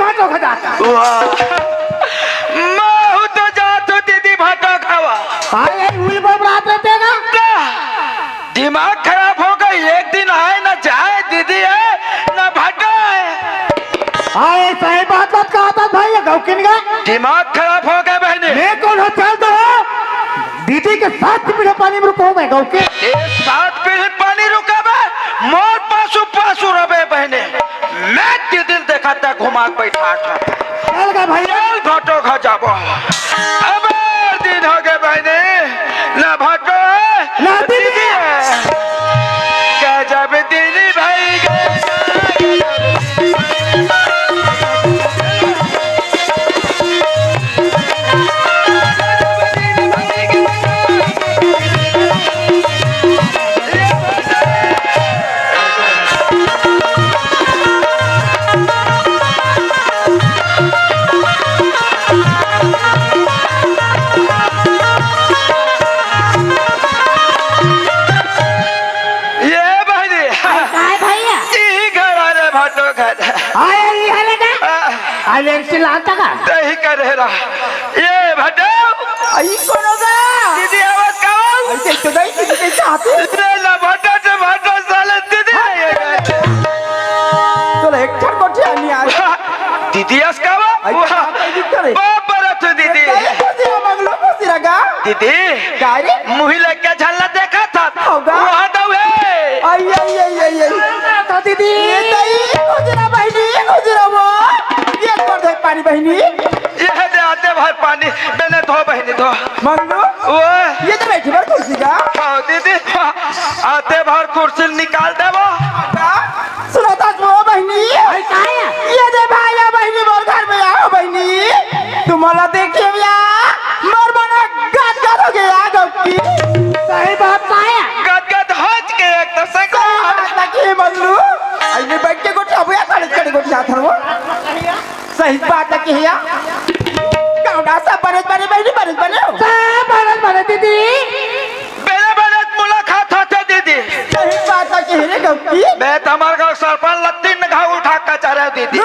भाटो खा जाता मैं तो जातो दीदी भाटा खावा। आए हुई बात रहते ना दिमाग खराब हो गई, एक दिन आए ना जाए, दीदी है ना भाटा है। आए सही बात कहा था भाई गौकिन का दिमाग खराब हो गया बहने। मैं कौन हो चल दो दीदी के 7 पीढ़ी पानी में रुको मैं गौके 7 पीढ़ी पानी रुका बे मोर पासू रबे बहने। मैं दीदी देखा था घुमा बैठा था चल गए भैया भाटो खा जाबो। अब दिन हो गए बहने ना भाटो है ना दीदी है। क्या जब दीदी भाई दही का रहा ये भटो आई कौन होगा दीदी आवाज कहो ऐसे तो नहीं दीदी कैसे आते ना भटो से भटो साले दीदी तो एक ठर कोठी आनी आ दीदी अस्कावा बाप बरत दीदी मंगलो सिरगा दीदी गाड़ी मुही लग के झलना देखा था होगा वहां दो है आई तो दीदी गुजरा बहनी गुजरा वो ये कर दे पानी बहनी यह दे आते भर पानी मैंने धो बहनी धो मंगलो वो ये तो बैठी बार कुर्सी का हाँ दीदी आते भर कुर्सी निकाल दे वो सुनो तो वो बहनी ये दे भाई बहनी मोर घर में आओ बहनी तुम्हारा देखिए भैया मोर बना गद हो गया गप्पी सही बात है गद हज के एक तो सको लगी मंगलू आइने बैठ के गोटी अबया करे गोटी साथ हो सही बात है कि गाउडा सब बने बने दीदी मेरे मुलाकात होते दीदी सही बात है कि रे गप्पी मैं तुम्हारे घर सरपंच लत्तीन घाव उठा कर चढ़ा दीदी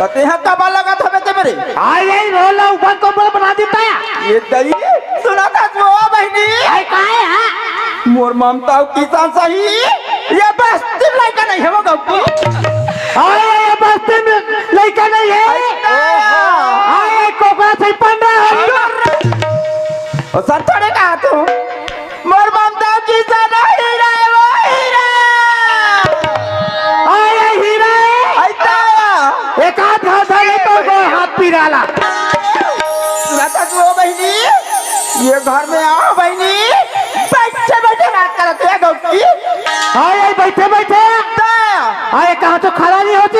कते हैं कब लगा था बेटे मेरे आई यही रोला ऊपर को बना देता है ये दई सुना था वो बहनी आई काहे है मोर ममता किसान सही ये बस्ती में लड़का नहीं है वो गप्पू ये बस्ती में लड़का नहीं है आए कोका से पंडा और सर चढ़े कहा तू मोर ममता किसान नहीं रहे वो हीरा आए हीरा ऐसा एक हाथ तो हाथ पिराला वो बहनी ये घर में आओ बहनी बैठे रात करते हैं गौकी आए बैठे आए कहाँ तो खड़ा नहीं होते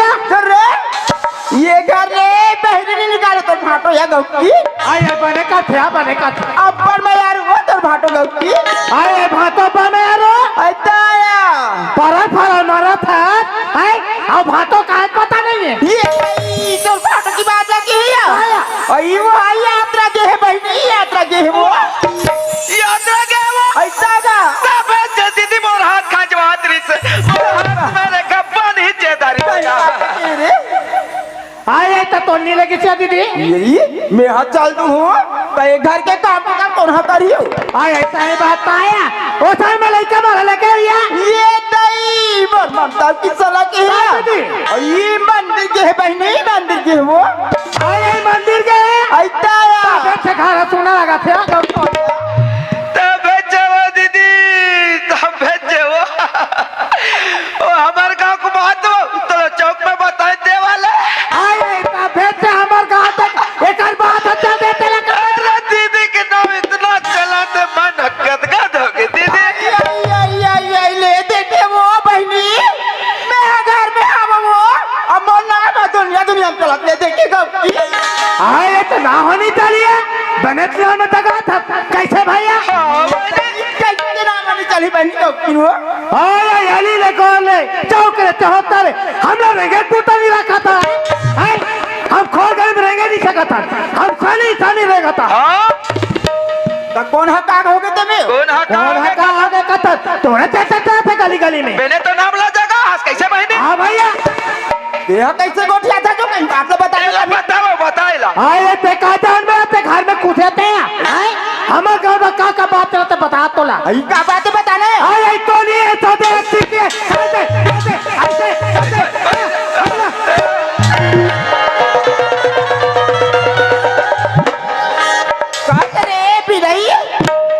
ये घर ले बहनी नहीं निकाले तो भाटो या गौकी आए बने का थे अब्बर में यार वो तो भाटो गौकी आए भाटो पर में यार फरा मारा था अब भाटो का पता नहीं है ये तो भाटो की बात है कि आई वो आई यात्रा के है बहनी यात्रा के है वो ऐसा का सब दीदी मोर हाथ खांचवात रही से मेरे गप्पा नहीं चेदारी आए तो नहीं लगी क्या दीदी यही मैं हाथ चल दूं हूँ घर के काम का कौन हाथ करियो आए ऐसा है बात आया ओ साल में लड़का मारा लगे ये दई मोर ममता की सलाह की है ये मंदिर के है बहनी मंदिर के वो आए मंदिर के ऐसा है से खाना सुना लगा थे तब भेजे वो दीदी तब भेजे वो हमारे गांव को बात तो चौक में बताए दे वाले आए तब भेजे हमारे गांव तक एक बात है देते लगा दीदी के नाम इतना चलाते मन गदगद हो गई दीदी ले देखे वो बहनी मैं घर में आवा वो अब ना दुनिया में चलाते देखिएगा आए तो ना होनी चाहिए बने में तगा था कैसे भैया कैसे ना होनी चाहिए बहनी को क्यों आया याली ले कौन ले चौक रे चौहत्तर हम लोग रेंगे टूटा नहीं रखा था हम खोल गए रेंगे नहीं सका था हम खाली रहेगा था तो कौन हकाग हो गए तुम्हें कौन हकाग हो गए कथा तोरे चाचा थे गली में मैंने तो नाम ला जगह कैसे बहनी हाँ भैया यह कैसे गोठिया था जो कहीं बात लो बता एला बताओ बताइला आए ते का जान में ते घर में कुछते हैं हम घर में का बात रहते बता तो ला आई का बात बताने आए तो नहीं है तो दे ठीक है ऐसे का करे बिरई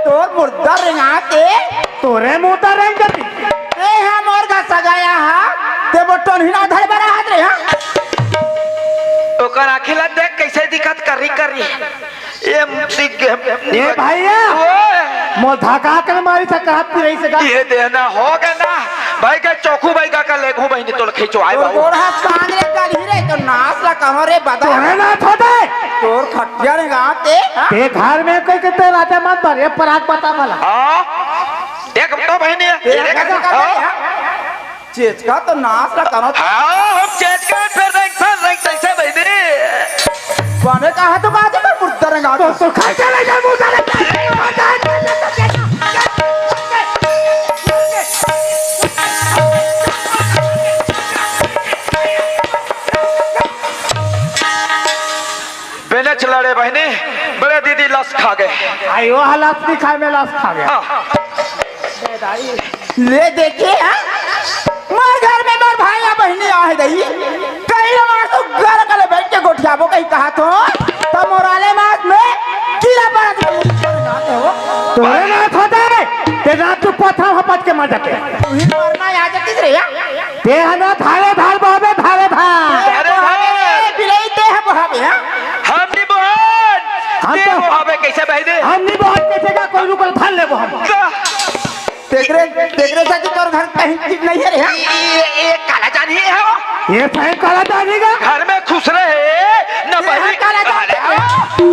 तोर मुर्दा रंगाते तोरे मुंह रंग करती ए हम और का सगाया हा ते बटन हिना धर बरा हाथ रे हां ओकर आखिला देख कैसे दिखत करी ये भैया मो धका कर मारी से कहा रही से ये देना हो गया ना भाई का चौकू भाई का लेगू बहनी तो खींचो आए बाबू गोड़ा कांगरे कल ही रे तो नाच ला कहो रे बता तोरे ना छोटे तोर खटिया रंगाते ते घर में कोई कहते राजा मत पर ये पराग पता वाला हां देख तो बहनी चेच का तो नाच ला कहो हां हम चेच का फिर रंग कैसे बहनी बने कहा तो बात है मुर्दा रंगा तो खा चले जा मुंह बेने चलाड़े बहनी बड़े दीदी लस खा गए आयो हालात नहीं खाए में लाश खा गया ले देखे मार घर में मार भाई या बहनी आ है दई कहीं मार तो घर कले बैठ के गोठियाबो कहीं कहा तो मोराले मास में कीड़ा पड़ा हो तोरे ना छोटे ते रात को पथा हपट के मर जाते तू ही मरना आ जाती रे ते हना धारे धार बहबे धारे धार अरे भाई बिलई ते है बहावे हम नहीं बहन हम ते तो- बहावे कैसे बहनी हम नहीं बहुत कैसे का कोई रुकल थाल ले वो हम तेरे साथ तोर घर कहीं ठीक नहीं है रे ये काला जानी है वो ये फैन काला जानी का घर में खुश रहे न बहनी काला जानी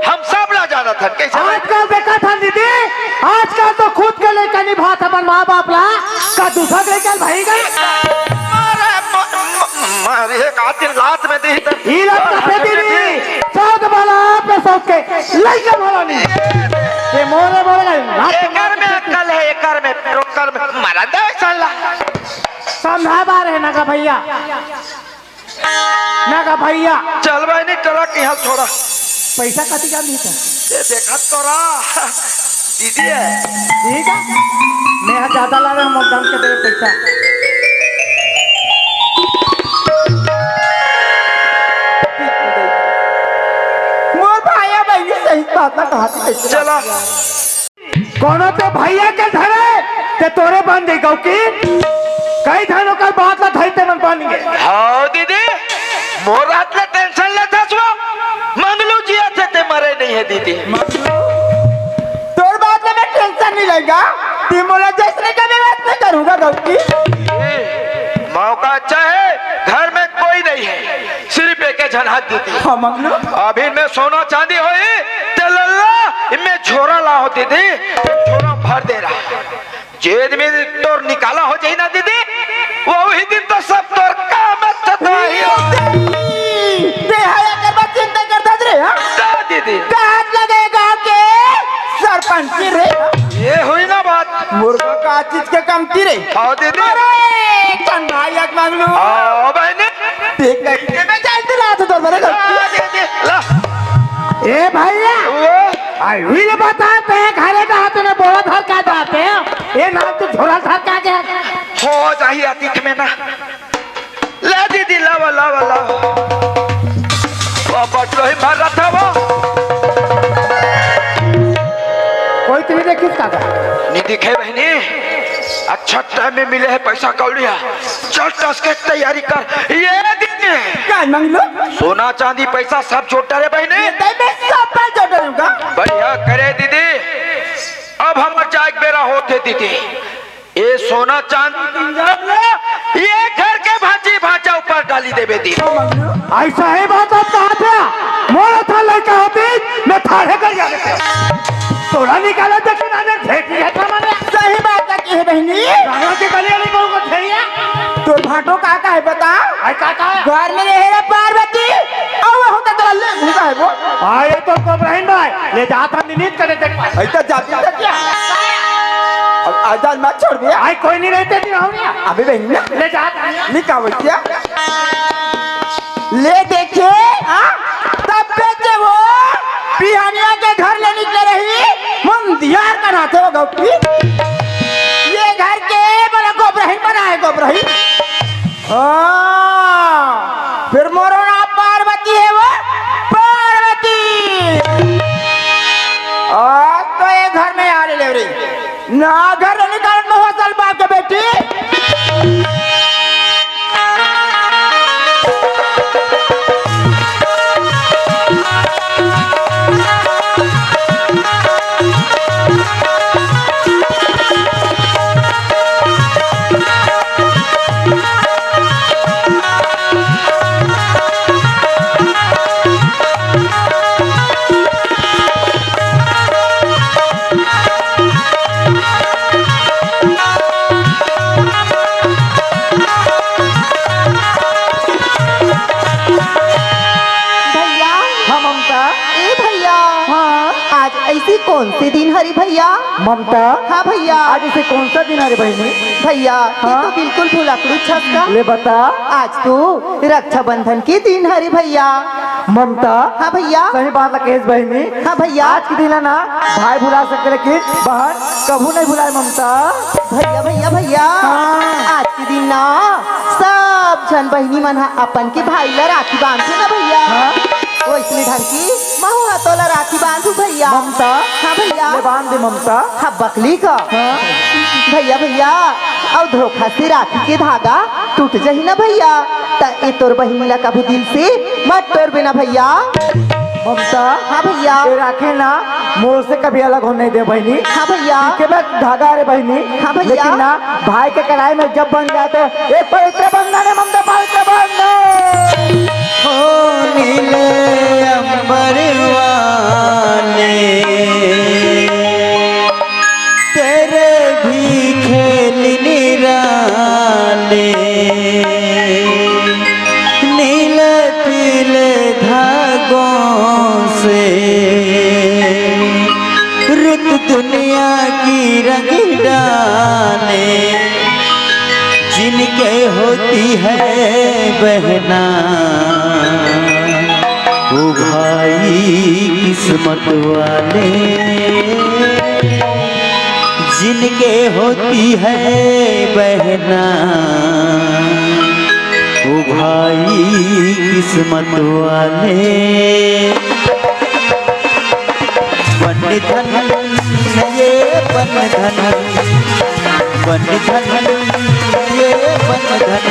हम सब ला जाना था कैसे आजकल देखा था दीदी आजकल तो खुद के लेकर निभात अपन माँ बाप ला का दूसरा लेकर भाई का मारे एक आदमी लात में दी तो हीला का दीदी चौक वाला पे सब के लेकर बोला नहीं ये मोरे बोला एकर में अकल है एकर में पेरोकर में मारा दे साला समझा बार है नगा भैया चल भाई नहीं ट्रक यहाँ थोड़ा पैसा कति का दी था ये देखा तो रहा दीदी है ठीक है मैं ज्यादा ला रहा हूँ मतदान के तेरे पैसा मोर भाई बहनी सही बात ना कहा था चला कोनो ते भैया के धरे ते तोरे बन दे की कई धनों का बात ला धरते मन बन गए हाँ दीदी मोर रात में टेंशन लेता सो मंगलू जी अच्छे ते मरे नहीं है दीदी तोर बात में मैं टेंशन नहीं लेगा ती मोला जैसे का भी बात नहीं करूंगा गौकी मौका अच्छा है घर में कोई नहीं है सिर्फ एक झनहत दीदी हाँ मंगलू अभी मैं सोना चांदी होई ते लल्ला इनमें झोरा ला हो दीदी झोरा भर दे रहा जेद में तोर निकाला हो जाए ना दीदी वही दिन तो सब तोर काम ही हो ते हाया कर बात चिंता करता रे दा दीदी काट लगेगा के सरपंच रे ये हुई ना बात मुर्गा का चीज के कमती रे हाँ दीदी अरे चंदाई मंगलू हाँ बहनी देख गई मैं जानते रहा था तो मेरे ला दीदी ला ए भैया वो आई हुई ने बताते हैं घरे का हाथ में बोला धर का जाते हैं ये नाम तो झोला धर का गया हो जाही अतीत में ना ला दीदी लावा लावा लावा बाबा तो ही भर रहा था वो कोई तुम्हें देखी का नहीं दिखे बहनी अच्छा टाइम में मिले है पैसा कौड़िया चल टस के तैयारी कर ये दीदी क्या मंगलू सोना चांदी पैसा सब छोटा रे बहनी ते मैं सब पर जोड़ दूंगा बढ़िया करे दीदी अब हम जाए बेरा होते दीदी ये सोना चांदी ये घर के भांची भांचा ऊपर डाली देवे दीदी मंगलू ऐसा ही बात आप कहा था मोरा था लड़का होती मैं थाड़े कर जाते तोड़ा निकाला तो कि नाने फेंक दिया था मैंने सही बात है कि है बहनी गाना के गली वाली को ठेरिया तो भाटो काका है बता आई काका घर में रहे रे पार्वती और वो होता तो ले घुसा है वो आए तो इब्राहिम भाई ले जाता निनीत करे देख ऐसा जाती है क्या अब आजाद मत छोड़ दिया आई कोई नहीं रहते नहीं होनिया अबे बहनी ले जाता निकाल क्या ले कन्या के घर ले निकले रही मुंदियार का नाते हो गौटी ये घर के बड़ा गोबरही बना है गोबरही फिर मोरो ना पार्वती है वो पार्वती तो ये घर में आ ले रही ना घर ले निकाल में हो सल बाप के बेटी कौन से दिन हरी भैया? ममता हाँ भैया। आज इसे कौन सा दिन है बहनी? भैया हाँ? ये तो बिल्कुल भुलक्कड़ छक्का। ले बता। आज तो रक्षाबंधन के दिन हरी भैया। ममता हाँ भैया। सही बात है केस बहनी। हाँ भैया। आज के दिन है ना भाई भुला सकते लेकिन बहन कभू नहीं भुलाए ममता। भैया भैया भैया हाँ। आज के दिन ना सब जन बहनी मन अपन के भाई ला राखी बांधते ना भैया। हाँ? वैसने ढंग की महू हाथोला राखी बांधू भैया। ममता हाँ भैया। ले बांध दे ममता। हाँ बकली का। हाँ? भैया भैया और धोखा से राखी के धागा टूट जाही ना भैया ता ए तोर बहिनी ला कभू दिल से मत तोड़ बिना भैया। ममता हाँ भैया। ये राखी ना मोर से कभी अलग होने नहीं दे बहनी। हाँ भैया। के बाद धागा रे बहनी। हाँ भैया। लेकिन ना भाई के कढ़ाई में जब बन जाए तो एक पवित्र बंधन है ममता पवित्र बंधन। हो नीले अंबर वाले तेरे भी खेल निराले नीले पीले धागों से रुत दुनिया की रंग डाले जिनके होती है बहना वो भाई किस्मत वाले जिनके होती है बहना वो भाई किस्मत वाले बंधन ये बंधन बंधन ये बंधन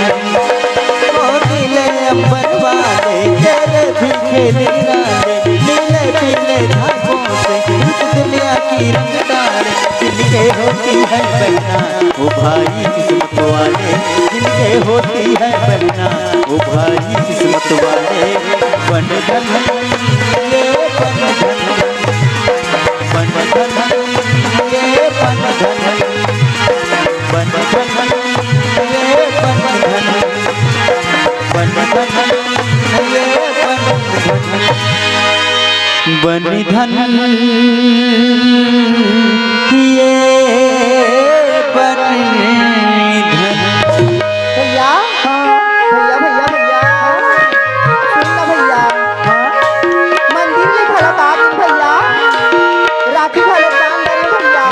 ओ नीले अंबर वाले तेरे भी खेल निराले नीले पीले धागों से इस दुनिया की रंग डाले जिनके होती है बहना वो भाई किस्मत वाले जिनके होती है बहना वो भाई किस्मत वाले बंधन ये बंधन बंधन ये बंधन बंधन ये बंधन बंधन ये बंधन ये बंधन। भैया भैया भैया भैया सुन ना भैया मंदिर में खड़ा था भैया राखी खड़ा दान करे भैया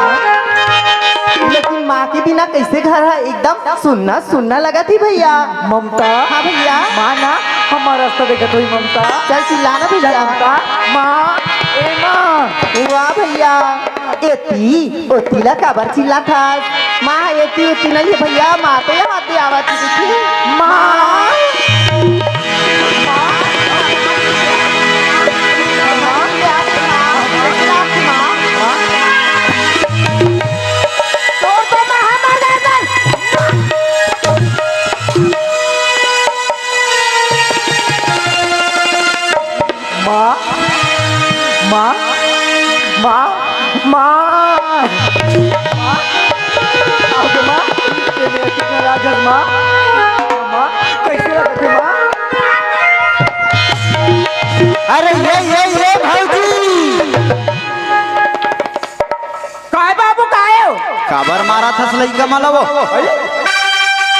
लेकिन माँ के बिना कैसे घर है एकदम सुनना सुनना लगा थी भैया। ममता हाँ भैया। माँ ना हमारा रास्ता देखा तो ही ममता। चल चिल्लाना भैया। ममता माँ ए माँ वाह भैया एती ओतीला काबर चिल्ला था माँ एती ओती नहीं है भैया माँ तो यहाँ पे आवाज देखी माँ माँ माँ माँ माँ माँ कितना राजन माँ माँ कैसे लगते माँ? अरे ये भाऊजी काय बाबू काय हो काबर मारा था सलई का माला वो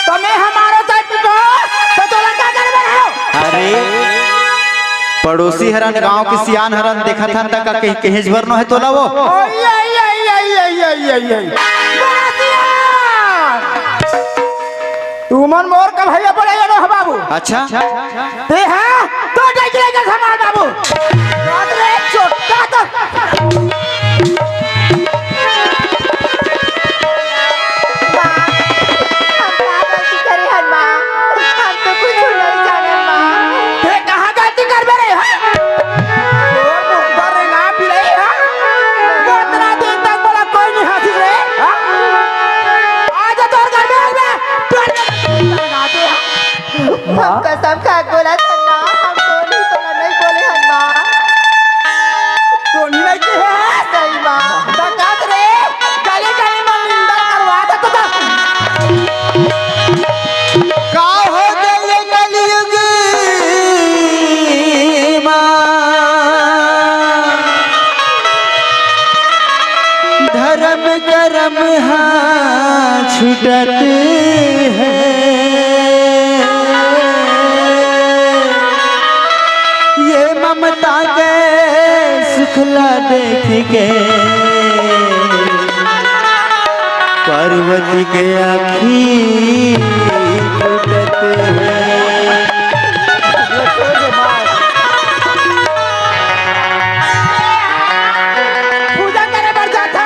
तुम्हें हमारा साथ तो तोला क्या कर रहे हो? अरे पड़ोसी हरन गांव के सियान हरन देखा था तक कहीं कहीं भर न है तोला वो तू मन मोर का भैया पड़े हो बाबू। अच्छा ते हाँ तो देख लेगा सामान बाबू छोटा तो कसम खा बोला था ना हम नहीं बोले हम माँ नहीं के है सही माँ बकात रे गली गली में निंदा करवा दे तो का हो गए कलयुग धर्म करम हाँ छुटत है ममता के सुखला देख के पार्वती के आँखी फूटत है। पूजा करे बढ़ जाता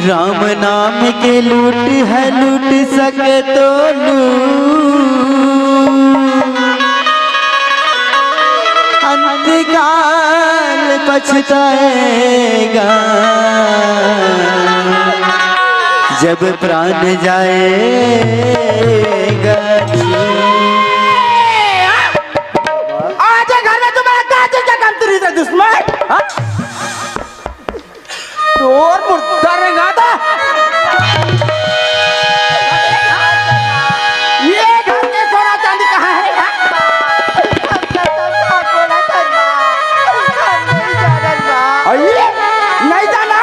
राम नाम के लूट है लूट सके तो अंतकाल पछताएगा जब प्राण जाएगा। आज घर में तुम्हारा काचे का काम तुरी से दुश्मन तोर मुर्दा रहेगा था ये घर के सोना चांदी कहाँ है नहीं जाना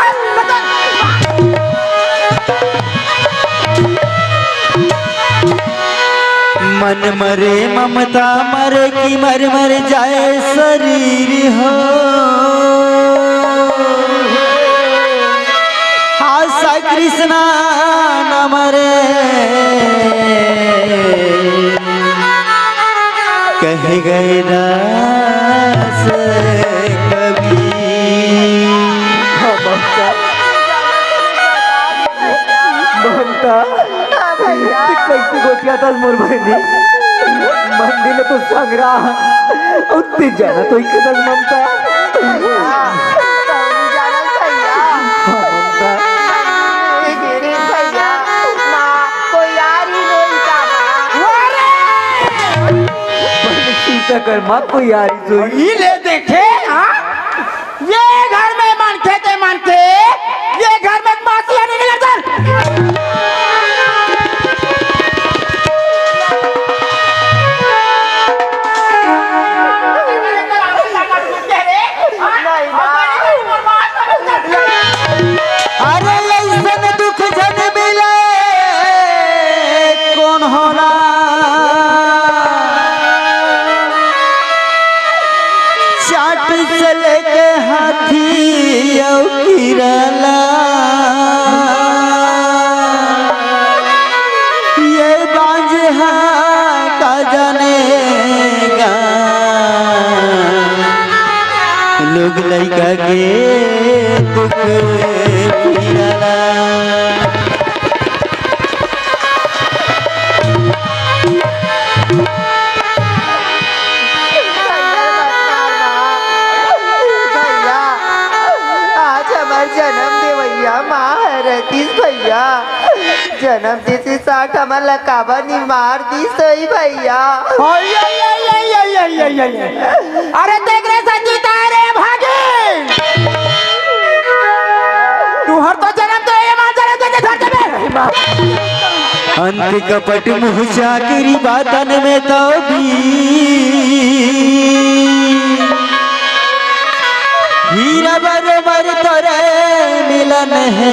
मन मरे ममता मरे की मर मर जाए शरीर हो आशा कृष्णा न मरे कह गए दास कभी कैसी गोटिया था मोर बहनी मंदिर तो संग्रा उत्ते जाना तो एक दस ममता कर माँ कोई यारी जो ये ले देखे हाँ ये घर में मानते ये घर में मासिया नहीं निकलता अरे ऐसन दुख जन मिले कौन होला चाट से लेके हाथी किरला ये बांझ का जानेगा लोग लड़का के दुख पिरला जन्म दे भैया माँ रतीश भैया जन्म देते साठ हमारा काबा नी मार दी सही भैया अरे देख रे संजीता रे भागे तू हर तो जन्म तो ये मां जन्म दे धर दे अंत कपट मुँह चाकरी बातन में तो भी हीरा बरोबर तोरे मिलन है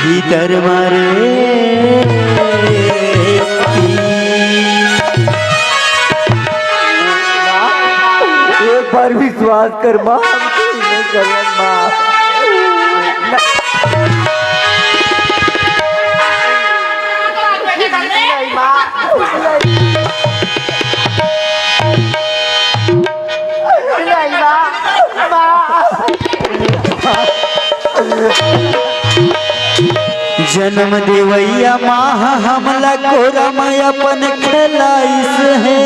भीतर मारे माफ कर माँ, हमसे नहीं गलत माँ। नहीं माँ, नहीं माँ, माँ। जन्म देवैया माँ हमला कोरम अपन खिलाइस है,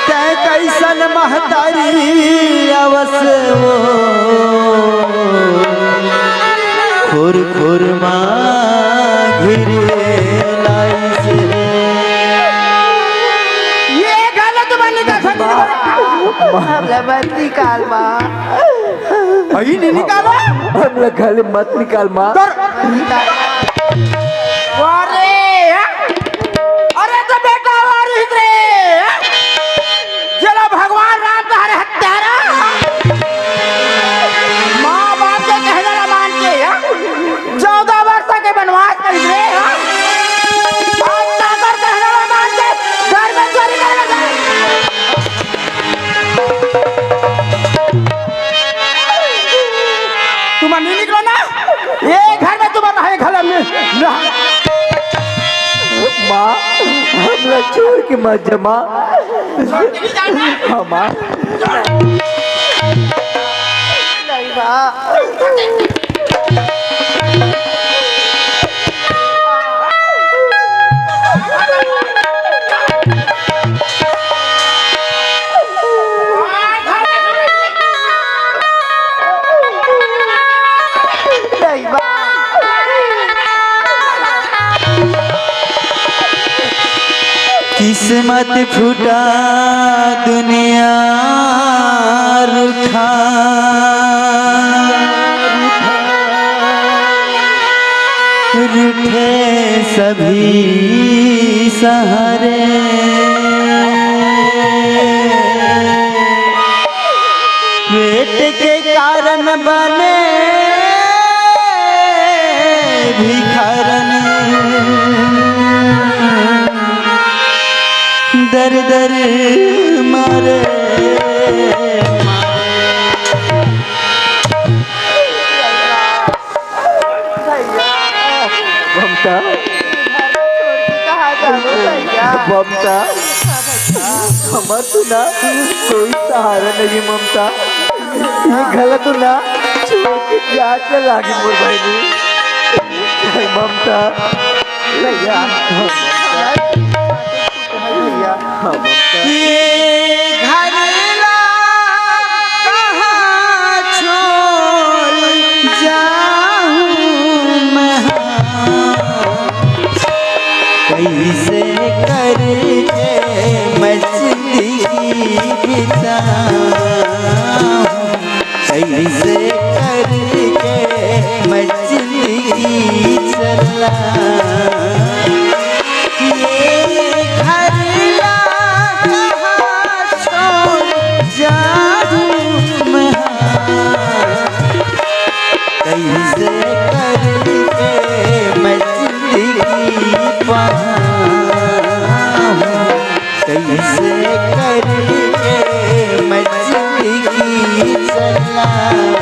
तै कैसन महतारी अवस वो खुर खुर माँ घिरे लाइस है। ये गलत बनी का हमला मत निकाल माँ, अही नहीं निकालो। हम लोग घर मत निकाल माँ। अरे अरे तो बेटा वारी रे, जरा भगवान राम तुम्हारे हत्यारा माँ बाप के कहने ना मान के 14 वर्ष के वनवास कर रे। आज ताकर कहने ना मान के घर में चोरी करने गए। तुम नहीं निकलो ना, ये घर में तुम्हारा है घर में माँ हम लोग छोड़ के मत जा माँ। हाँ माँ। नहीं माँ। नहीं माँ। किस्मत फूटा दुनिया रूठा, रूठे सभी सहारे, पेट के कारण बने भिखारन, दर दर मारे ममता, कहाँ जानो भैया? ममता हमर तो ना कोई सहारा नहीं ममता। ये गलत ना छोड़ के जाके लागी मोर बहनी। ममता भैया, भैया हाँ ममता। ये घरला कहाँ छोड़ जाऊं मैं, कैसे करके मैं जिंदगी बिताऊं, कैसे करके मैं जिंदगी चलाऊं। ये घरला कहाँ छोड़ जाऊं मैं, कैसे करके मैं जिंदगी पाऊं, कैसे करके मैं जिंदगी चलाऊं।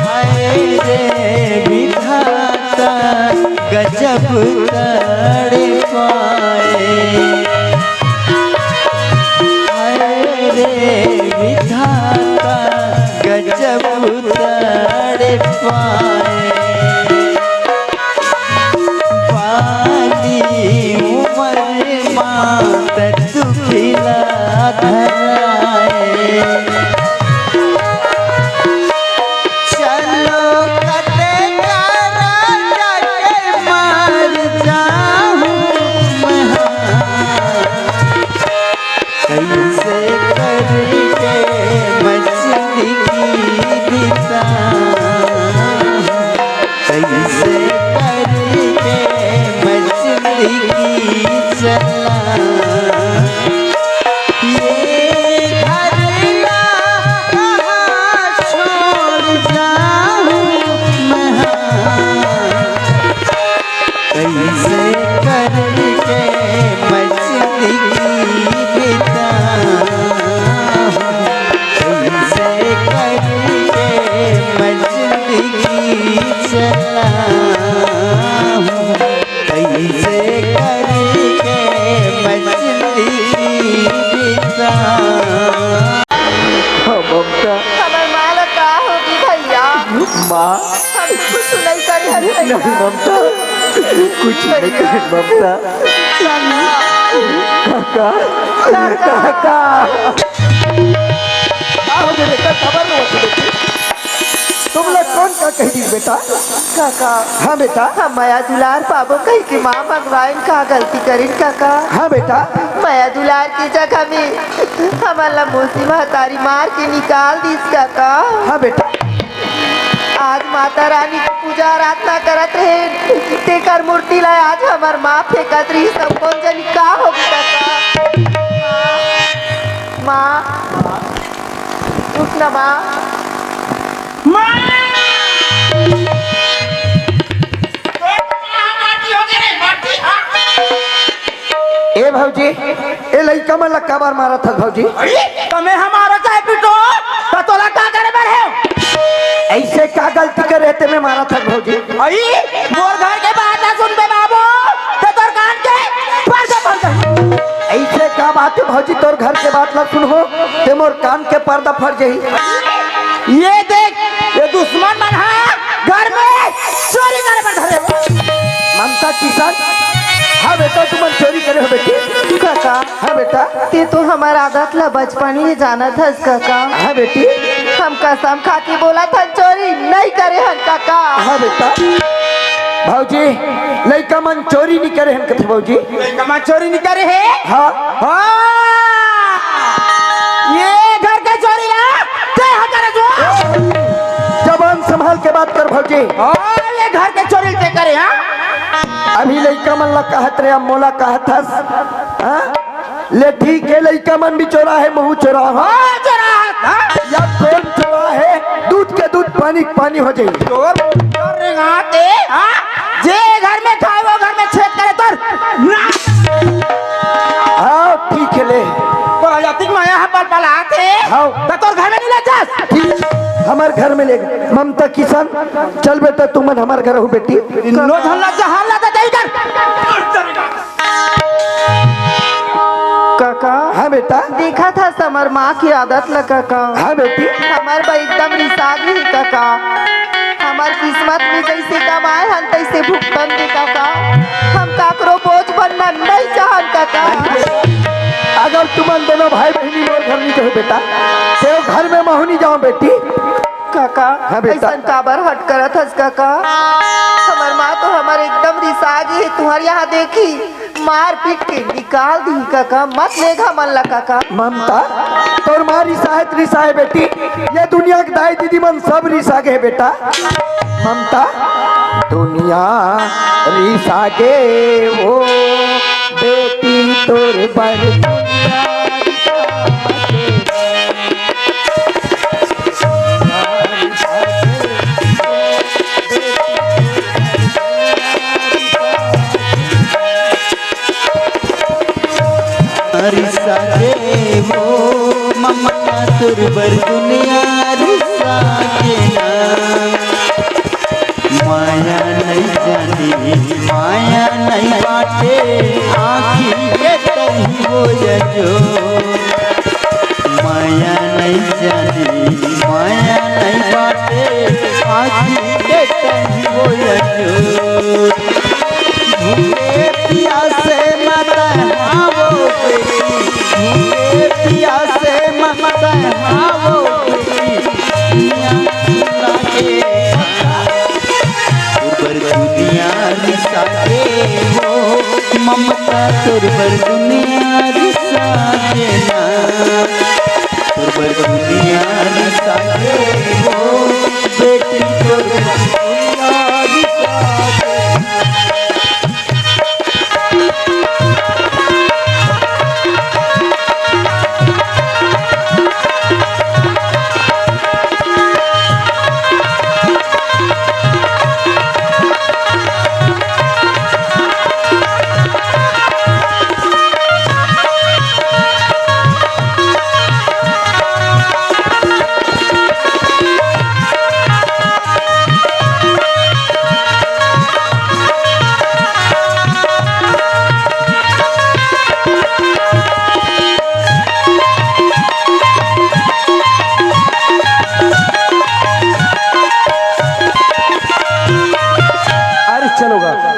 हाय रे विधाता गजब तड़े पाए, हाय रे विधाता गजब तड़े पाए, पाली उम्र मात दुखिला धराए, चलो कते करा जाके मर जाऊं मैं, चलाऊं कैसे करके मैं जिंदगी बिताऊं। ममता हमार माल का होगी भैया माँ हम कुछ नहीं करे हन नहीं भैया ममता कुछ नहीं करे ममता काका काका आओ बेटा खबर लो बेटी तुम लोग कौन का कह दी बेटा काका हाँ बेटा हम माया दुलार पाबो कही कि माँ भगवान का गलती करी काका हाँ बेटा माया दुलार की जगह में हमारा मोसी महतारी मार के निकाल दीस काका हाँ बेटा आज माता रानी की पूजा आराधना करत रहे तेकर मूर्ति लाए आज हमार माँ फेंकत रही सब कौन जानी का होगी काका माँ उठ ना माँ ए भौजी ए लइका मन लक्का बार मारा था भौजी तुम्हें हमारा चाहे पिटो तो तोला का करे बैठे ऐसे क्या गलती कर रहे थे मैं मारा था भौजी आई मोर घर के बात ना सुन बे बाबू तो तोर कान के पर से फट गई ऐसे क्या बात है भौजी तोर घर के बात ना सुन हो ते मोर कान के पर्दा फट जाई ये देख ये दुश्मन मन है घर में चोरी करे पर धरे ममता किसान हाँ बेटा तुम चोरी करे हो बेटी काका हाँ बेटा ते तो हमारा आदत ला बचपन ही जाना था काका हाँ बेटी हम कसम खा के बोला था चोरी नहीं करे हन काका हाँ बेटा भौजी लइका मन चोरी नहीं करे हम कथे भौजी कमा चोरी नहीं करे है हाँ हाँ ये घर के चोरी ला ते करे जो जबान संभाल के बात कर भौजी हाँ ये घर के चोरी ते करे हाँ अभी लइका मन ला कहत रे मोला कहत हस हाँ ले ठीक है लइका मन भी चोरा है महू चोरा हाँ हाँ चोरा हाँ या कौन चोरा है दूध के दूध पानी के पानी हो जाए चोर चोर रेंगाते हाँ जे घर में खाए वो घर में छेद करे तोर ना हाँ ठीक है ले तो जातिक माया है पर पलाते हाँ तो तोर घर में नहीं ले जास ठीक हमार घर में ले गए। ममता किसान चल बेटा तुम मन हमार घर हो बेटी नो झल्ला जहां ला दे इधर काका हाँ बेटा देखा था समर माँ की आदत ला काका हाँ बेटी हमार बा एकदम रिसाग ही काका हमार किस्मत में जैसे कमाए हन तैसे भुगतन दे काका हम काकरो बोझ बनना नहीं चाहन काका अगर तुम दोनों भाई बहनी मोर घर नहीं कहो बेटा तो घर में महू नहीं जाओ बेटी काका हाँ बेटा। ऐसा काबर हट करत हस काका हमार माँ तो हमार एकदम रिसाग ही तुम्हारे यहाँ देखी मार पीट के निकाल दी काका मत लेगा मन ला काका ममता तोर माँ रिसा है बेटी ये दुनिया के दाई दीदी मन सब रिसा है बेटा ममता दुनिया रिसा गे वो बेटी तोर पर दुनिया रिसा के वो ममता तुरबर दुनिया रिसा के माया नहीं जानी माया नहीं बाटे आँखी के तही हो जो माया नहीं जानी माया नहीं बाटे आँखी के तही हो जो भूखे प्यासे माता हावो भूखे प्यासे माता हावो दुनिया रिसा के हो ममता तुरबर दुनिया रिसा के ना तुरबर दुनिया रिसा के हो बेटी तुरबर दुनिया रिसा के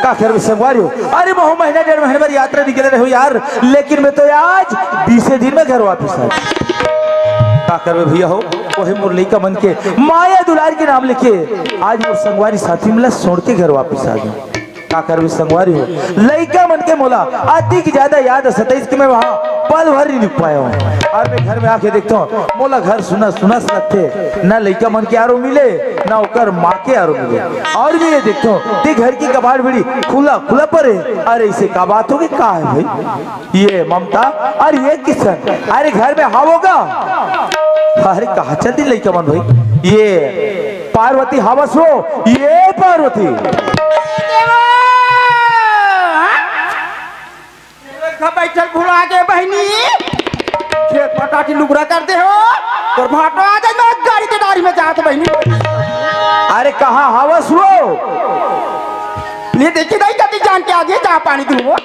का कर संगवारी हो। अरे बहु महीना 1.5 महीने पर यात्रा निकले रहे हो यार, लेकिन मैं तो आज 20 दिन में घर वापिस आया। का करवे भैया हो, वही मुरली का मन के माया दुलार के नाम लिखे आज मोर संगवारी साथी मिला छोड़ के घर वापिस आ गया। का करवे संगवारी हो, लइका मन के मोला अधिक ज्यादा याद 27 के मैं वहाँ पल भर नहीं लिख पाया हूँ। और मैं घर में आके देखता हूँ मोला घर सुना सुना लगते, ना लइका मन के आरो मिले ना ओकर माँ के आरो मिले। और भी ये देखता हूँ ते घर की कबाड़ बिड़ी खुला खुला पर है। अरे इसे का बात होगी, का है भाई ये ममता और ये किशन, अरे घर में हाँ होगा। अरे कहा चलती लइका मन भाई, ये पार्वती हवस हो, ये पार्वती बैठल भुला के बहनी खेत पटाटी लुगरा करते हो और भाटो आ जाए मैं गाड़ी के डारी में जात बहनी। अरे कहाँ हवस हो, ये देखी नहीं कभी जान के आगे जा पानी दूँ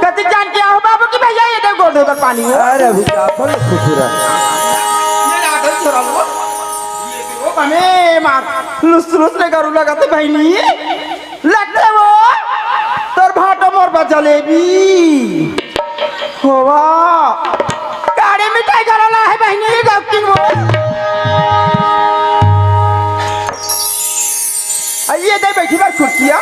कभी जान के आओ बाबू की भैया ये देखो गोड़ उधर पानी हो। अरे अभी जाफर खुशुरा ये आगे छोड़ा लो ये देखो हमें मार लुस लुस ले करू लगाते बहनी लगते वो तोर भाटो मोर पर जलेबी होवा गाड़ी मिठाई करला है बहनी गप्पी वो ये दे बैठी बार कुर्सियां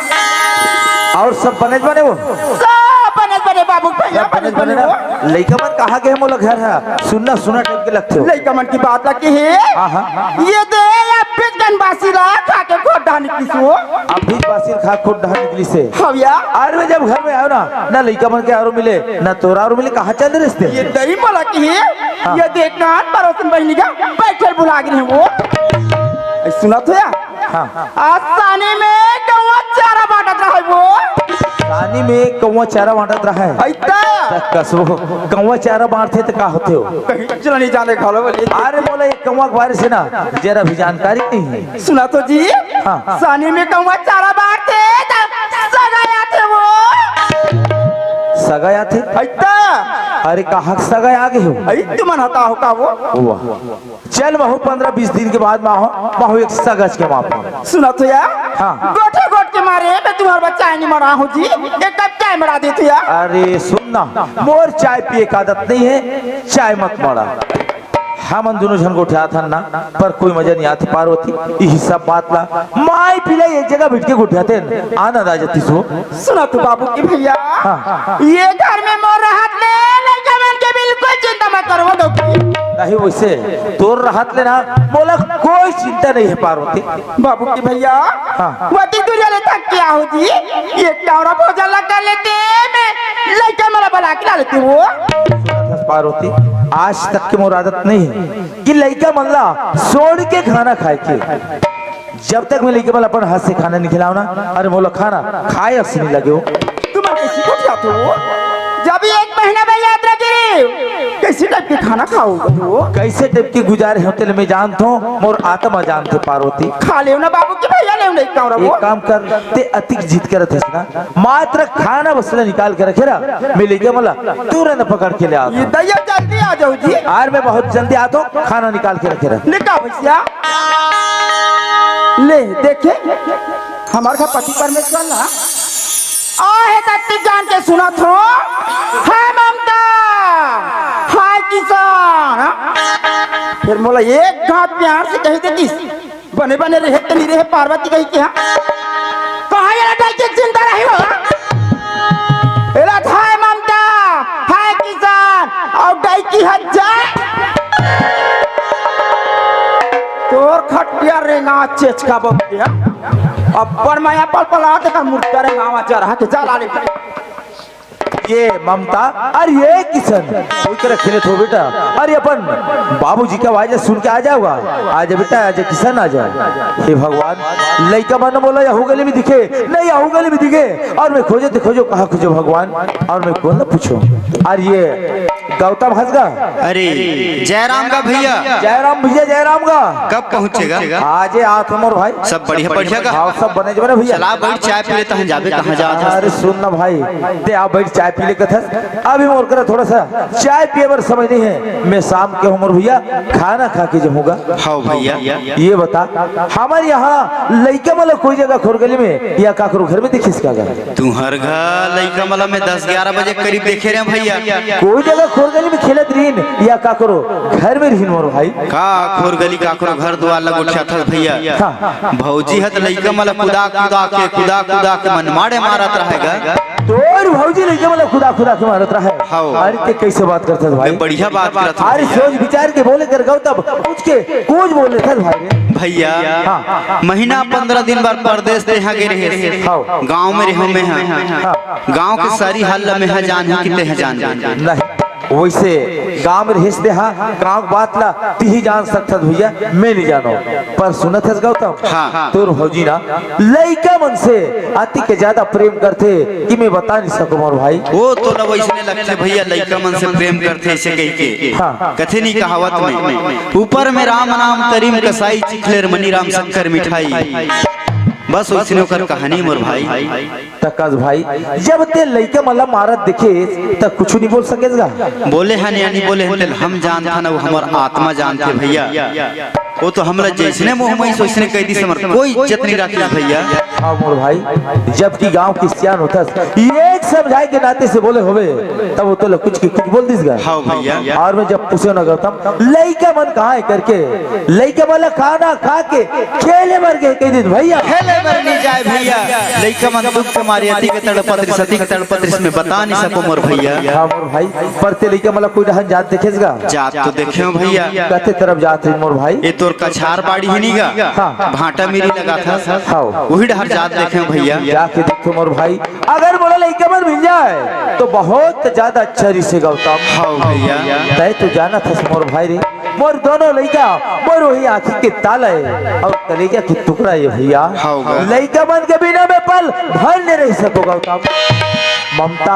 और सब बने बने वो सब बने बाबू भैया बने बने ना। लइका मन कहाँ गए मोला घर है सुनना सुना टाइप के लगते हो। लइका मन की बात लगती है हाँ। ये दे या पिचकन बासी ला खा के खोट डानी किसो अब भी बासिर खा खुद ढहा निकली से हविया अरे मैं जब घर में आयो ना लइका मन के आरो मिले ना तोरा आरो मिले, कहाँ चल रिश्ते। ये दही मला की है ये देखना परोसन बहनी का बैठल बुला गई वो सुना तो या हाँ आसानी में कौवा चारा बांटत रहा है वो रानी में कौवा चारा बांटत रहा है। ऐसा कसो कौवा चारा बांटते तो का होते हो, कहीं चला नहीं जाने खा लो बोले। अरे बोला ये कौवा के बारे से ना जरा भी जानकारी नहीं है। सुना तो जी हाँ। सानी में कौवा चारा बांटते सगाया थे वो सगाया थे। ऐसा अरे कहाँ सगाया आगे हो तुमन हता हो का वो वाह चल महू 15-20 दिन के बाद महू एक सगज के माप सुना तो यार हाँ। गोटे गोट के मारे मैं तुम्हारा बच्चा नहीं मरा हूँ जी एक कप चाय मरा देती यार। अरे सुनना मोर चाय पिए का आदत नहीं है, चाय मत मरा। हम दोनों जन को उठा था ना पर कोई मजा नहीं आती पार्वती यही सब बात ला माई पिला एक जगह बैठ के उठाते आनंद आ जाती सो। सुना तो बाबू की भैया ये घर में मोर राहत ले लड़का मन के बिल्कुल चिंता मत करो दो नहीं वैसे तोर राहत लेना बोला कोई चिंता नहीं है पार्वती। बाबू की भैया हाँ। वती तुझे ले तक क्या हो जी ये टावरा भोजन लगा लेते मैं लड़का मेरा बना के ला लेती वो पार्वती आज तक की मोर आदत नहीं है कि लड़का मल्ला सोड़ के खाना खाए के जब तक मैं लड़के वाला अपन हाथ से खाना नहीं खिलाऊ ना अरे मोला खाना खाए अच्छी नहीं लगे हो। तुम कैसी को खाते हो जब 1 महीना में यात्रा करी कैसी टाइप के खाना खाओगे वो कैसे टाइप की गुजारे होते मैं जानता हूँ मोर आत्मा जानते पार्वती। खा ले ना बाबू की भैया ले नहीं खाओ एक काम कर ते अतिक जीत कर थे ना मात्र खाना बसला निकाल के रखे ना मैं लेके मला तुरंत पकड़ के ले आता ये दैया जल्दी आ जाओ जी यार मैं बहुत जल्दी आता हूँ खाना निकाल के रखे रहा निकाल भैया ले देखे हमारे पति परमेश्वर ना आहे तत्ती जान के सुना थो हाय ममता हाय किसान फिर मोला एक घाट प्यार से कही देती बने बने रहे तो नहीं रहे पार्वती कही के कहा ये लड़ाई की चिंता रही हो हाय ममता हाय किसान और गाय की हजार तोर खटिया रेंगा चेचका बबिया अब्बर माया पल पला के मुर्गा रेंगा आवाज रहा के जाला ले ये ममता अरे ये किशन कोई करे खेले तो बेटा अरे अपन बाबूजी का आवाज सुन के आ जाओगा आज बेटा आज किशन आ जाए। हे भगवान लइका मन बोला यहू गली में दिखे नहीं यहू गली में दिखे और मैं खोजे तो खोजो कहाँ खोजो भगवान और मैं कौन ना पूछो। अरे ये गौतम हंसगा अरे जयराम का भैया जयराम भैया जयराम का कब पहुँचेगा? आज आठ मोर भाई सब बढ़िया बढ़िया का हाँ सब बने जबरे भैया चला बैठ चाय पी लेता हूँ जाबे कहाँ जा अरे सुन ना भाई ते आप बैठ चाय पी ले कथस अभी मोर करा थोड़ा सा चाय पिए बर समय नहीं है। मैं शाम के हमर भैया खाना खा के जाऊंगा। हाँ भैया। ये बता हमारे यहाँ लड़का वाला कोई जगह खोरगली में या काकरो घर में देखिस का तुम्हार घर लड़का वाला में 10-11 बजे करीब देखे रहे भैया। कोई जगह खोरगली में खेलत रहीन या काकरो घर में रहीन मोर भाई का खोर गली काकरो घर द्वार लग उठा था भैया। भौजी हत लड़का वाला कुदा कुदा के मन मारे मारत रहेगा। तोर भौजी लड़का वाला खुदा के मारत रहा है। हाँ। अरे ते कैसे बात करते भाई? बढ़िया बात करत अरे सोच विचार के बोले कर गौ तब कुछ के कुछ बोले थे भाई रे। भैया हाँ। महीना 15 दिन बाद परदेश से यहाँ गए रहे। हाँ। गांव में रहो में है गांव के सारी हल्ला में है जान ही कितने है जान नहीं वैसे गांव में रहिस दे हाँ गांव बात ला ती जान सकता भैया मैं नहीं जानो पर सुनत है गौतम। हाँ। तोर भौजी ना लड़का मन से अति के ज्यादा प्रेम करते कि मैं बता नहीं सकूं मोर भाई। वो तो न वैसने लगते भैया लड़का मन से प्रेम करते ऐसे कह के। हाँ। कथे नहीं कहावत में ऊपर में राम नाम तरीम कसाई चिखलेर मनी राम शंकर मिठाई। बस वैसने कर कहानी मोर भाई। तकस भाई जब ते लड़का मला मारत देखे तब कुछ नहीं बोल सकेगा। बोले हैं यानी बोले हैं हम जानते ना वो हमार आत्मा जानते भैया। वो तो हमरा जैसने मुंह में सोचने कह दी समर कोई इज्जत नहीं रखी भैया। हाँ मोर भाई जबकि गांव की सियान होता एक समझाए के नाते से बोले होवे तब वो तो कुछ की कुछ बोल दिस। हाँ भैया। और मैं जब पूछे न गौतम लड़का मन कहाँ है करके लड़का वाला खाना खा के खेले मर गए कह दी भैया। खेले मर नहीं जाए भैया लड़का मन दुख के मारे अति के तड़पत्र सती के तड़पत्र इसमें बता नहीं सको मोर भैया। हाँ मोर भाई परते लड़का मला कोई रहन जात देखेगा जात तो देखे हो भैया। कते तरफ जात है मोर भाई? ये तोर कछार बाड़ी ही नहीं गा। हाँ। भाटा मेरी लगा था। हाँ। वही डहर जात देखे हो भैया। जाके देखो मोर भाई अगर बोला लड़का मन मिल जाए तो बहुत ज्यादा अच्छा रिसे गौतम। हाँ भैया। तय तो जाना था मोर भाई रे मोर दोनों लड़का मोर वही आँखी के ताला है और कलेजा की टुकड़ा है भैया। लड़का मन के बिना में पल भर नहीं रह सको गौतम। ममता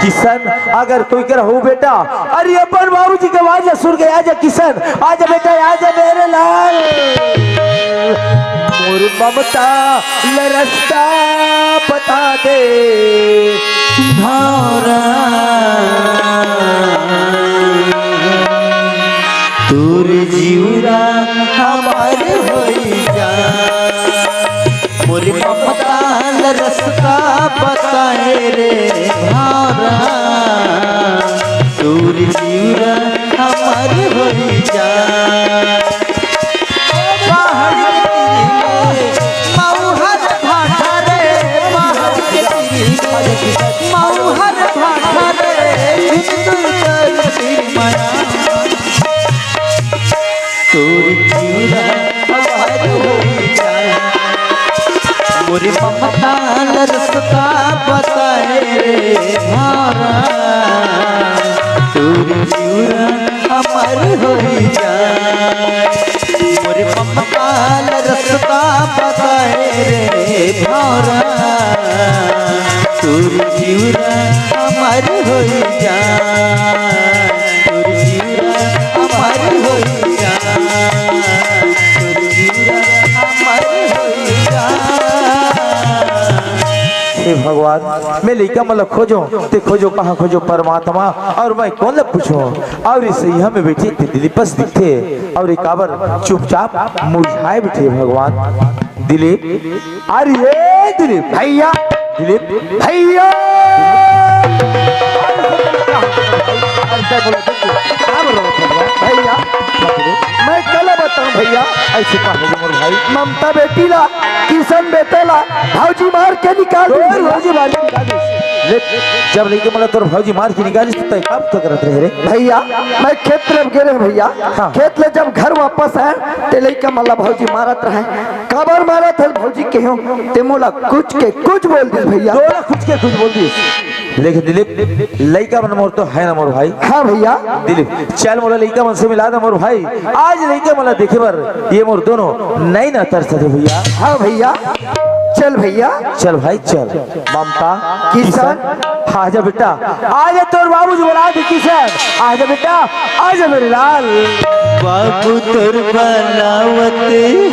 किशन अगर कोई कर हो बेटा अरे अपन बाबूजी के आवाज सुन के आजा किशन आजा बेटा आजा मेरे लाल मोर ममता रास्ता बता दे भावरा तोर जीवरा हमारे होई जा मोर ममता रास्ता बताए रे भावरा तोर जीवरा हमारे होई जा। मोरी ममता रास्ता बताए रे भारा तोरी जीवरा अमर होई जा। मोरी ममता रास्ता बताए रे भारा तोरी जीवरा अमर होई जा। तोरी जीवरा अमर होई जा। तोरी जीवरा अमर होई जा। हे भगवान मैं लड़का मतलब खोजो ते खोजो कहाँ खोजो परमात्मा और मैं कौन लग पूछो और इस यहाँ में बैठे थे दिलीपस दिखते और एक काबर चुपचाप मुरझाए बैठे भगवान। दिलीप अरे दिलीप भैया दिलीप भैया भैया मैं कल बताऊं भैया ऐसे कहा मोर भाई ममता बेटी ला किशन बेटे ला भौजी मार के निकाल भौजी मार के निकाल जब लेके मतलब तोर भौजी मार के निकाली तो कब तक करत रहे रे भैया मैं खेत तरफ गेले भैया। हाँ। खेत ले जब घर वापस आए ते लइका मला भौजी मारत रहे कबर मारत है भौजी के हो ते मोला कुछ के कुछ बोल दी भैया। तोला कुछ के कुछ बोल दी लेकिन दिलीप लइका मन मोर तो है ना मोर भाई। हाँ भैया दिलीप चल मोला लइका मन से मिला दे मोर भाई आज लइका मला देखे बर ये मोर दोनों नहीं ना तरस थे भैया। हाँ भैया चल भैया चल भाई चल ममता किशन आजा बेटा आजा तोर बाबूजी बुला दे किशन आजा बेटा आजा मेरे लाल बाबू तोर बनावत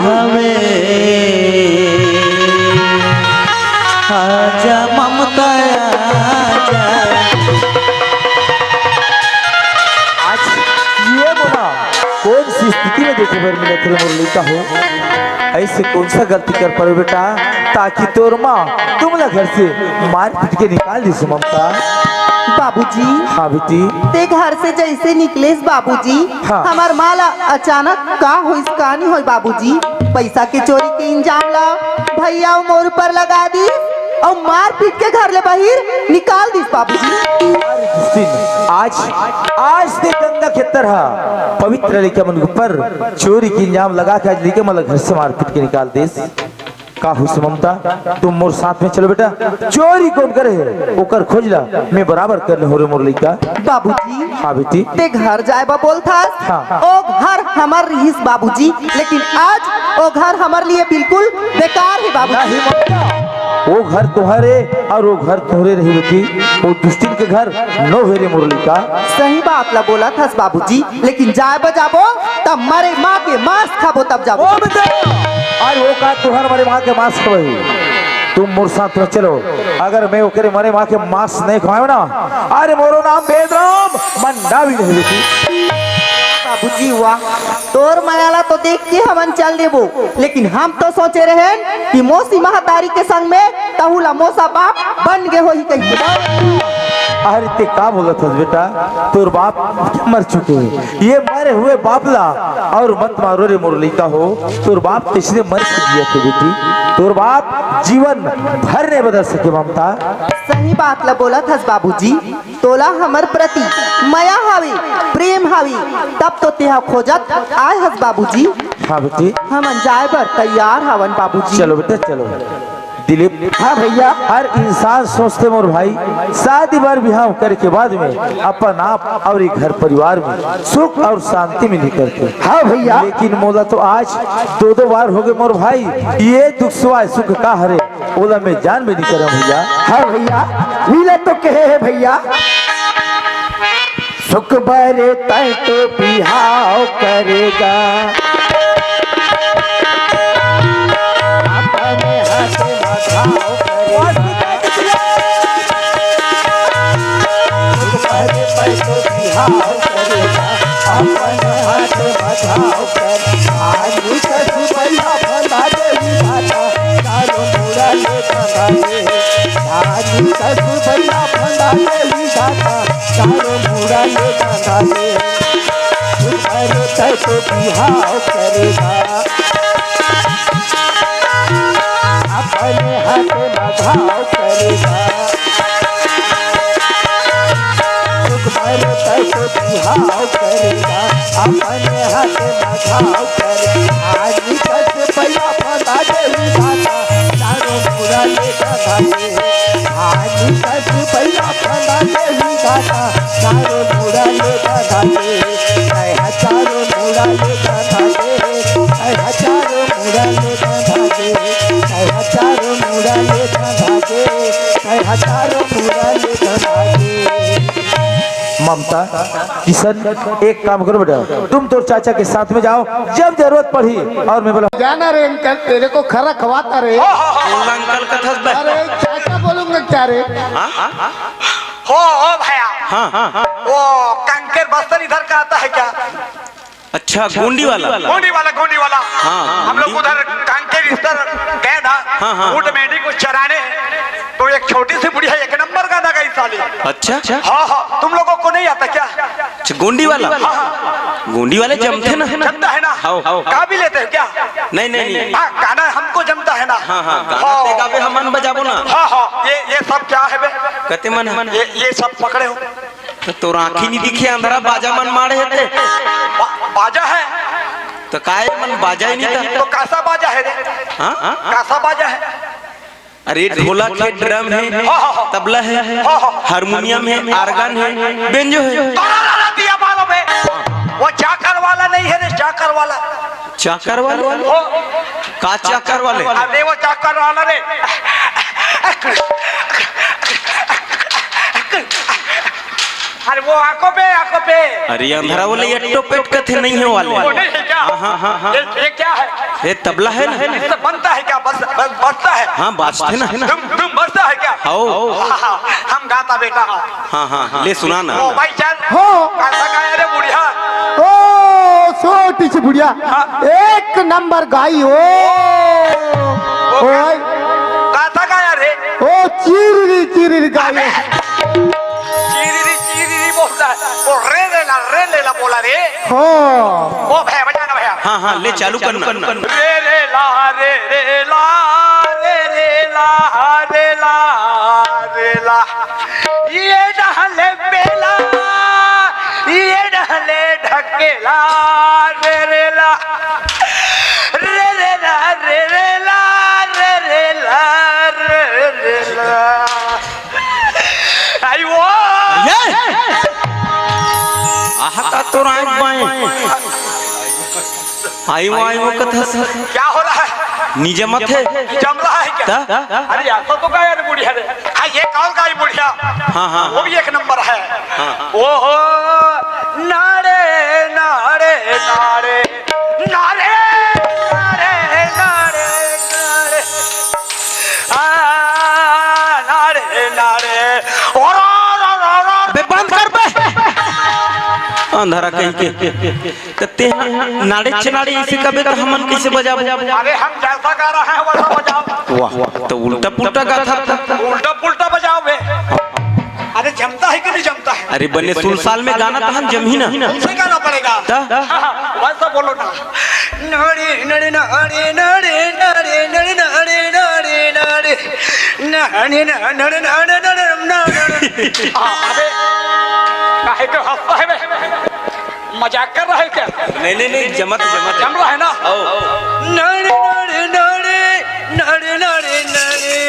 हमें आजा ममता आजा देखे बर मिला थे मुरली का हो ऐसे कौन सा गलती कर पाए बेटा ताकि तोर माँ तुमला घर से मार पीट के निकाल दी से ममता। बाबूजी हाँ बेटी ते घर से जैसे निकलेस बाबूजी हाँ। हमार माला अचानक का होइस का नहीं होई बाबूजी पैसा के चोरी के इंजाम ला भैया मोर पर लगा दी और मार पीट के घर ले बाहर निकाल दी बाबूजी। आज आज ते गंगा के तरह पवित्र लेके मन ऊपर चोरी की इंजाम लगा के आज लेके मन घर से मार पीट के निकाल देस का हुस ममता तुम मोर साथ में चलो बेटा चोरी कौन करे ओकर खोज ला मैं बराबर कर ले हो रे मोर लइका। बाबूजी हाँ बेटी ते घर जाए बा बोलता हाँ। ओ घर हमार रहीस बाबूजी लेकिन आज ओ घर हमार लिए बिल्कुल बेकार है बाबूजी। नहीं ममता वो घर तुम्हारे और वो घर तुम्हारे रही बेटी वो दुष्टिन के घर नो हेरे मुरली का। सही बात ला बोला था बाबूजी लेकिन जाए बजाबो तब मारे माँ के मांस खाबो तब जाबो। अरे वो का तुम्हारे मारे माँ के मांस खवाई तुम मोर साथ में चलो अगर मैं ओकरे मारे माँ के मांस नहीं खवाए ना अरे मोरो नाम बेदराम मंडा भी नहीं बेटी। बाबूजी वाह तोर मायाला तो देख के हमन चल देबो लेकिन हम तो सोचे रहे कि मौसी महतारी के संग में तहुला मौसा बाप बन गए हो ही कहीं। अरे ते का बोलत हस बेटा तोर बाप मर चुके हैं ये मरे हुए बापला और मत मारो रे मुरली का हो तोर बाप किसने मर के दिया थे बेटी तोर बाप जीवन भर नहीं बदल सके ममता। सही बात ला बोला था बाबूजी तोला हमर प्रति माया हावी प्रेम हावी तब तो तेहा खोजत आए हस बाबूजी। हाँ बेटी हमन जाए बर तैयार हवन बाबूजी। चलो बेटा चलो दिलीप। हाँ भैया हर इंसान सोचते मोर भाई शादी बार बिहाव करे के बाद में अपन आप और एक घर परिवार में सुख और शांति मिली करके। हाँ भैया लेकिन मोला तो आज दो बार हो गए मोर भाई ये दुख सुहा सुख का हरे ओला में जान में नहीं करा भैया। हाँ भैया मिले तो कहे है भैया सुख बरे तय तो बिहाव करेगा अपने हाथ मधाओ करेगा सुख बरे तय तो बिहाव करेगा अपने हाथ मधाओ करेगा आज कछु बल्ला फंदा दे विधाता चारों मुड़ा ले फंदा दे आज कछु बल्ला फंदा दे विधाता चारों मुड़ा ले फंदा दे सुख बरे तय तो बिहाव करेगा अपने हाथ मधाओ करेगा सुख बरे तय तो बिहाव करेगा अपने हाथ मधाओ करेगा आज कछु बल्ला फंदा दे विधाता चारों मुड़ा ले फंदा दे आज कछु बल्ला फंदा दे विधाता चारों मुड़ा ले फंदा दे चारों मुड़ा ले फंदा दे चारों मुड़ा ले फंदा दे चारों मुड़ा ले फंदा दे चारों मुड़ा ले फंदा दे। ममता किशन एक काम करो बेटा तुम तो चाचा के साथ में जाओ जब जरूरत पड़ी और मैं बोला जाना रे अंकल तेरे को खरा खवाता रे। अंकल कथस अरे चाचा बोलूंगा क्या रे। हो भैया वो कंकर बस्तर इधर का आता है क्या? अच्छा गोंडी वाला गोंडी वाला हाँ, हम लोग उधर कंकर इधर गए ना ऊंट मेंढी को चराने तो एक छोटी सी बुढ़िया एक नंबर का दगाई साली। अच्छा हाँ तुम लोगों को नहीं आता क्या? अच्छा गोंडी वाला गोंडी वाले जमते ना जमता है ना हाँ गा भी लेते हैं क्या? नहीं हाँ गाना हमको जमता है ना। हाँ गाते गावे हमन बजाबो ना। हाँ ये सब क्या है बे? कते मन ये सब पकड़े हो तो आँखी नहीं दिखे अंधरा बाजा मन मारे थे बाजा है तो काय मन बाजा ही नहीं था तो कैसा बाजा है रे? हाँ कैसा बाजा है? अरे ढोलक है ड्रम है तबला है हारमोनियम है आर्गन है बेंजो है। दिया मालूम है वो चाकर वाला नहीं है रे चाकर वाला। चाकर वाले का चाकर वाले? अरे वो चाकर वाला रे अरे वो आंखों पे अरे अंधरा वाले ये पेट कथे नहीं है वाले। वो नहीं है क्या? हाँ ये क्या है? ये तबला है ना इससे बनता है क्या? बस बजता है। हाँ बाजते ना है ना तुम बजता है क्या? हाँ हम गाता बेटा। हाँ ले सुना ना ओ भाई चल हो कैसा गाया रे बुढ़िया? ओ छोटी सी बुढ़िया एक नंबर गाई हो ओए गाता गाया रे ओ चिरी गाई है चीरी बोलता है वो रे लेला बोला रे हो ओ भैया बजाना भैया हाँ हाँ ले चालू करना रे ला रे ला रे ला रे ला रे ला ये डहले बेला ये डहले ढकेला रे ला रे ला रे ला रे ला रे ला आई वो आहा का तो रात बाएं आई वो कथा सर क्या हो रहा है नीचे मत है जम रहा है क्या अरे यार तो गाया रे बुढ़िया रे हाँ ये कौन गाई बुढ़िया हाँ वो भी एक नंबर है ओहो नारे नारे नारे नारे नारे नारे नारे नारे नारे और बे बंद कर बे अंधारा कहीं के कते नाड़े चनाड़े इसे कबे तो हमन कैसे बजाबो अरे हम जैसा गा रहे हैं वैसा बजाओ वाह तो उल्टा पुल्टा गाथा उल्टा पुल्टा बजाओ बे अरे जमता है कि नहीं जमता है अरे बने 16 साल में गाना तो हम जम ही ना उनसे गाना पड़ेगा वैसा बोलो ना नड़े नड़े नड़े नड़े नड़े नड़े नड़े नड़े नड़े नड़े नड़े नड़े अबे काहे को हंसता है बे मजाक कर रहा है क्या नहीं जमत जम रहा है ना नड़े नड़े नड़े नड़े नड़े नड़े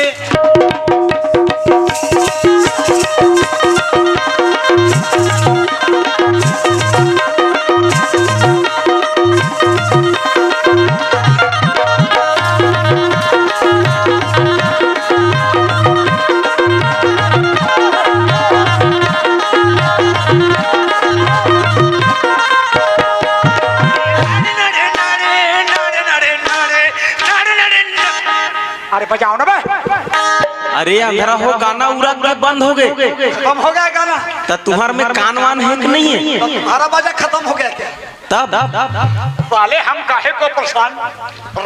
अरे बजाओ ना बे अरे अंधारा हो गाना उरा के बंद हो गए खत्म हो गया गाना तो तुम्हार में कान वान है कि नहीं है तुम्हारा बजा खत्म हो गया क्या तब साले हम काहे को परेशान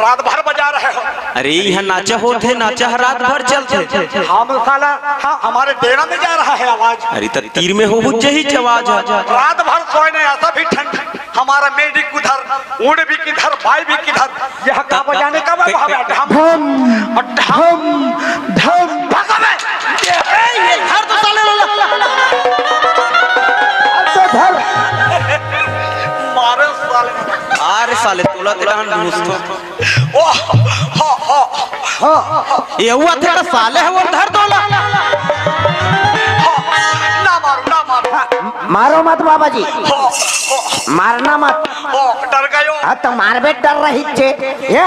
रात भर बजा रहे हो अरे यहाँ नाचा होते नाचा रात भर चलते हम साला हाँ हमारे डेरा में जा रहा है आवाज अरे तो तीर में हो ही आवाज रात भर सोए नहीं ऐसा भी ठंड हमारा मेडिक उधर उड़ भी किधर भाई भी किधर यह का बजाने का वहाँ बैठे हम धम भागा में हर तो साले तो धर मारे साले अरे साले तोला तेरा दोस्त ओ हो ये हुआ थे तो साले है वो धर तोला ना मारो मारो मत बाबा जी मारना मत डर गयो हाँ तो मारबे डर रही छे ये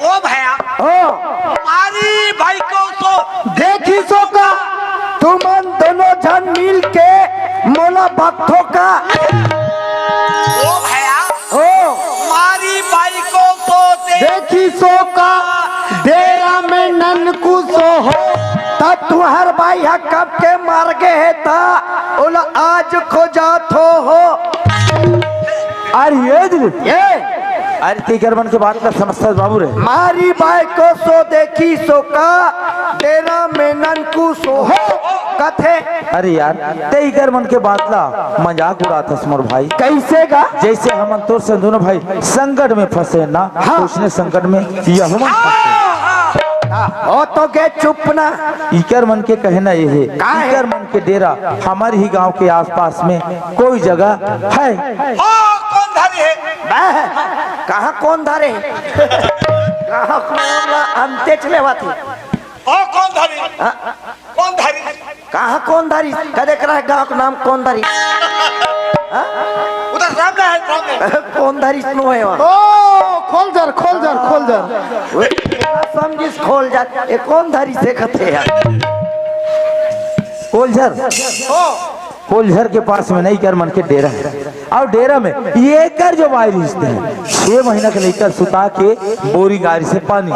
ओ भैया ओ मारी भाई को तो देखी सो का तुमन दोनों जन मिल के मोला भक्तों का ओ भैया ओ मारी भाई को तो देखी सो का डेरा में ननकू सो हो तब तुम्हार भाई कब के मार गए है ता ओला आज खो जातो हो अरे ये अरे तीकर बन के बात का समझता बाबू रे मारी बाई को सो देखी सो का डेरा में ननकू सो हो कथे अरे यार तीकर मन के बात ला मजाक उड़ाता समर भाई कैसे गा जैसे हम तोर से दोनों भाई संकट में फंसे ना तो उसने संकट में यह ओ तो के चुप ना इकर मन के कहना ये है इकर मन के डेरा हमारे ही गांव के आसपास में कोई जगह है कौन धरी है कहाँ कौन धरे कहाँ कौन अंते चले बात कौन धरी कौन धरी कहाँ कौन धरी कदे करा है गाँव का नाम कौन धरी उधर सामने है सामने कौन धरी सुनो है वहाँ ओ खोल जर समझिस खोल जा ये कौन धरी से कथे यार कोलझर के पास में नहीं कर मन के डेरा है और डेरा में ये कर जो बाई रिश्ते हैं 6 महीना के लेकर सुता के बोरी गाड़ी से पानी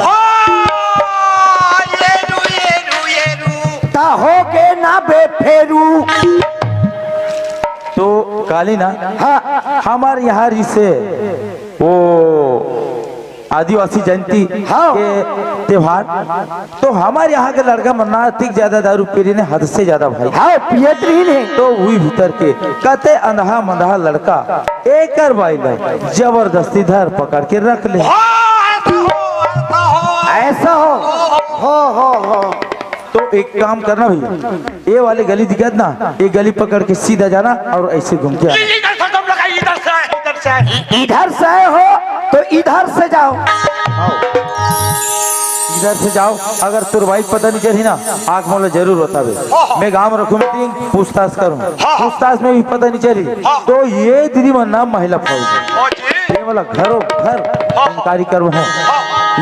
ता हो के ना बे फेरू तो काली ना, हाँ हमारे यहाँ रिसे वो आदिवासी जयंती के त्योहार, तो हमारे यहाँ के लड़का मन्ना ठीक ज्यादा दारू पी ने हद से ज्यादा भाई। हाँ पियत रही ने तो वही भीतर के कते अंधा मंधा लड़का एक बाई जबरदस्ती धर पकड़ के रख ले। ऐसा हो तो एक काम करना भैया, ये वाले गली दिक्कत ना, ये गली पकड़ के सीधा जाना और ऐसे घूम के आना। इधर से आए हो तो इधर से जाओ, इधर से जाओ। अगर तुर बाइक पता नहीं चली ना, आंख मोला जरूर होता है। मैं गांव रखूं मीटिंग, पूछताछ करूं, पूछताछ में भी पता नहीं चली तो ये दीदी मन नाम महिला फौज, ये वाला घरों घर जानकारी करूं है,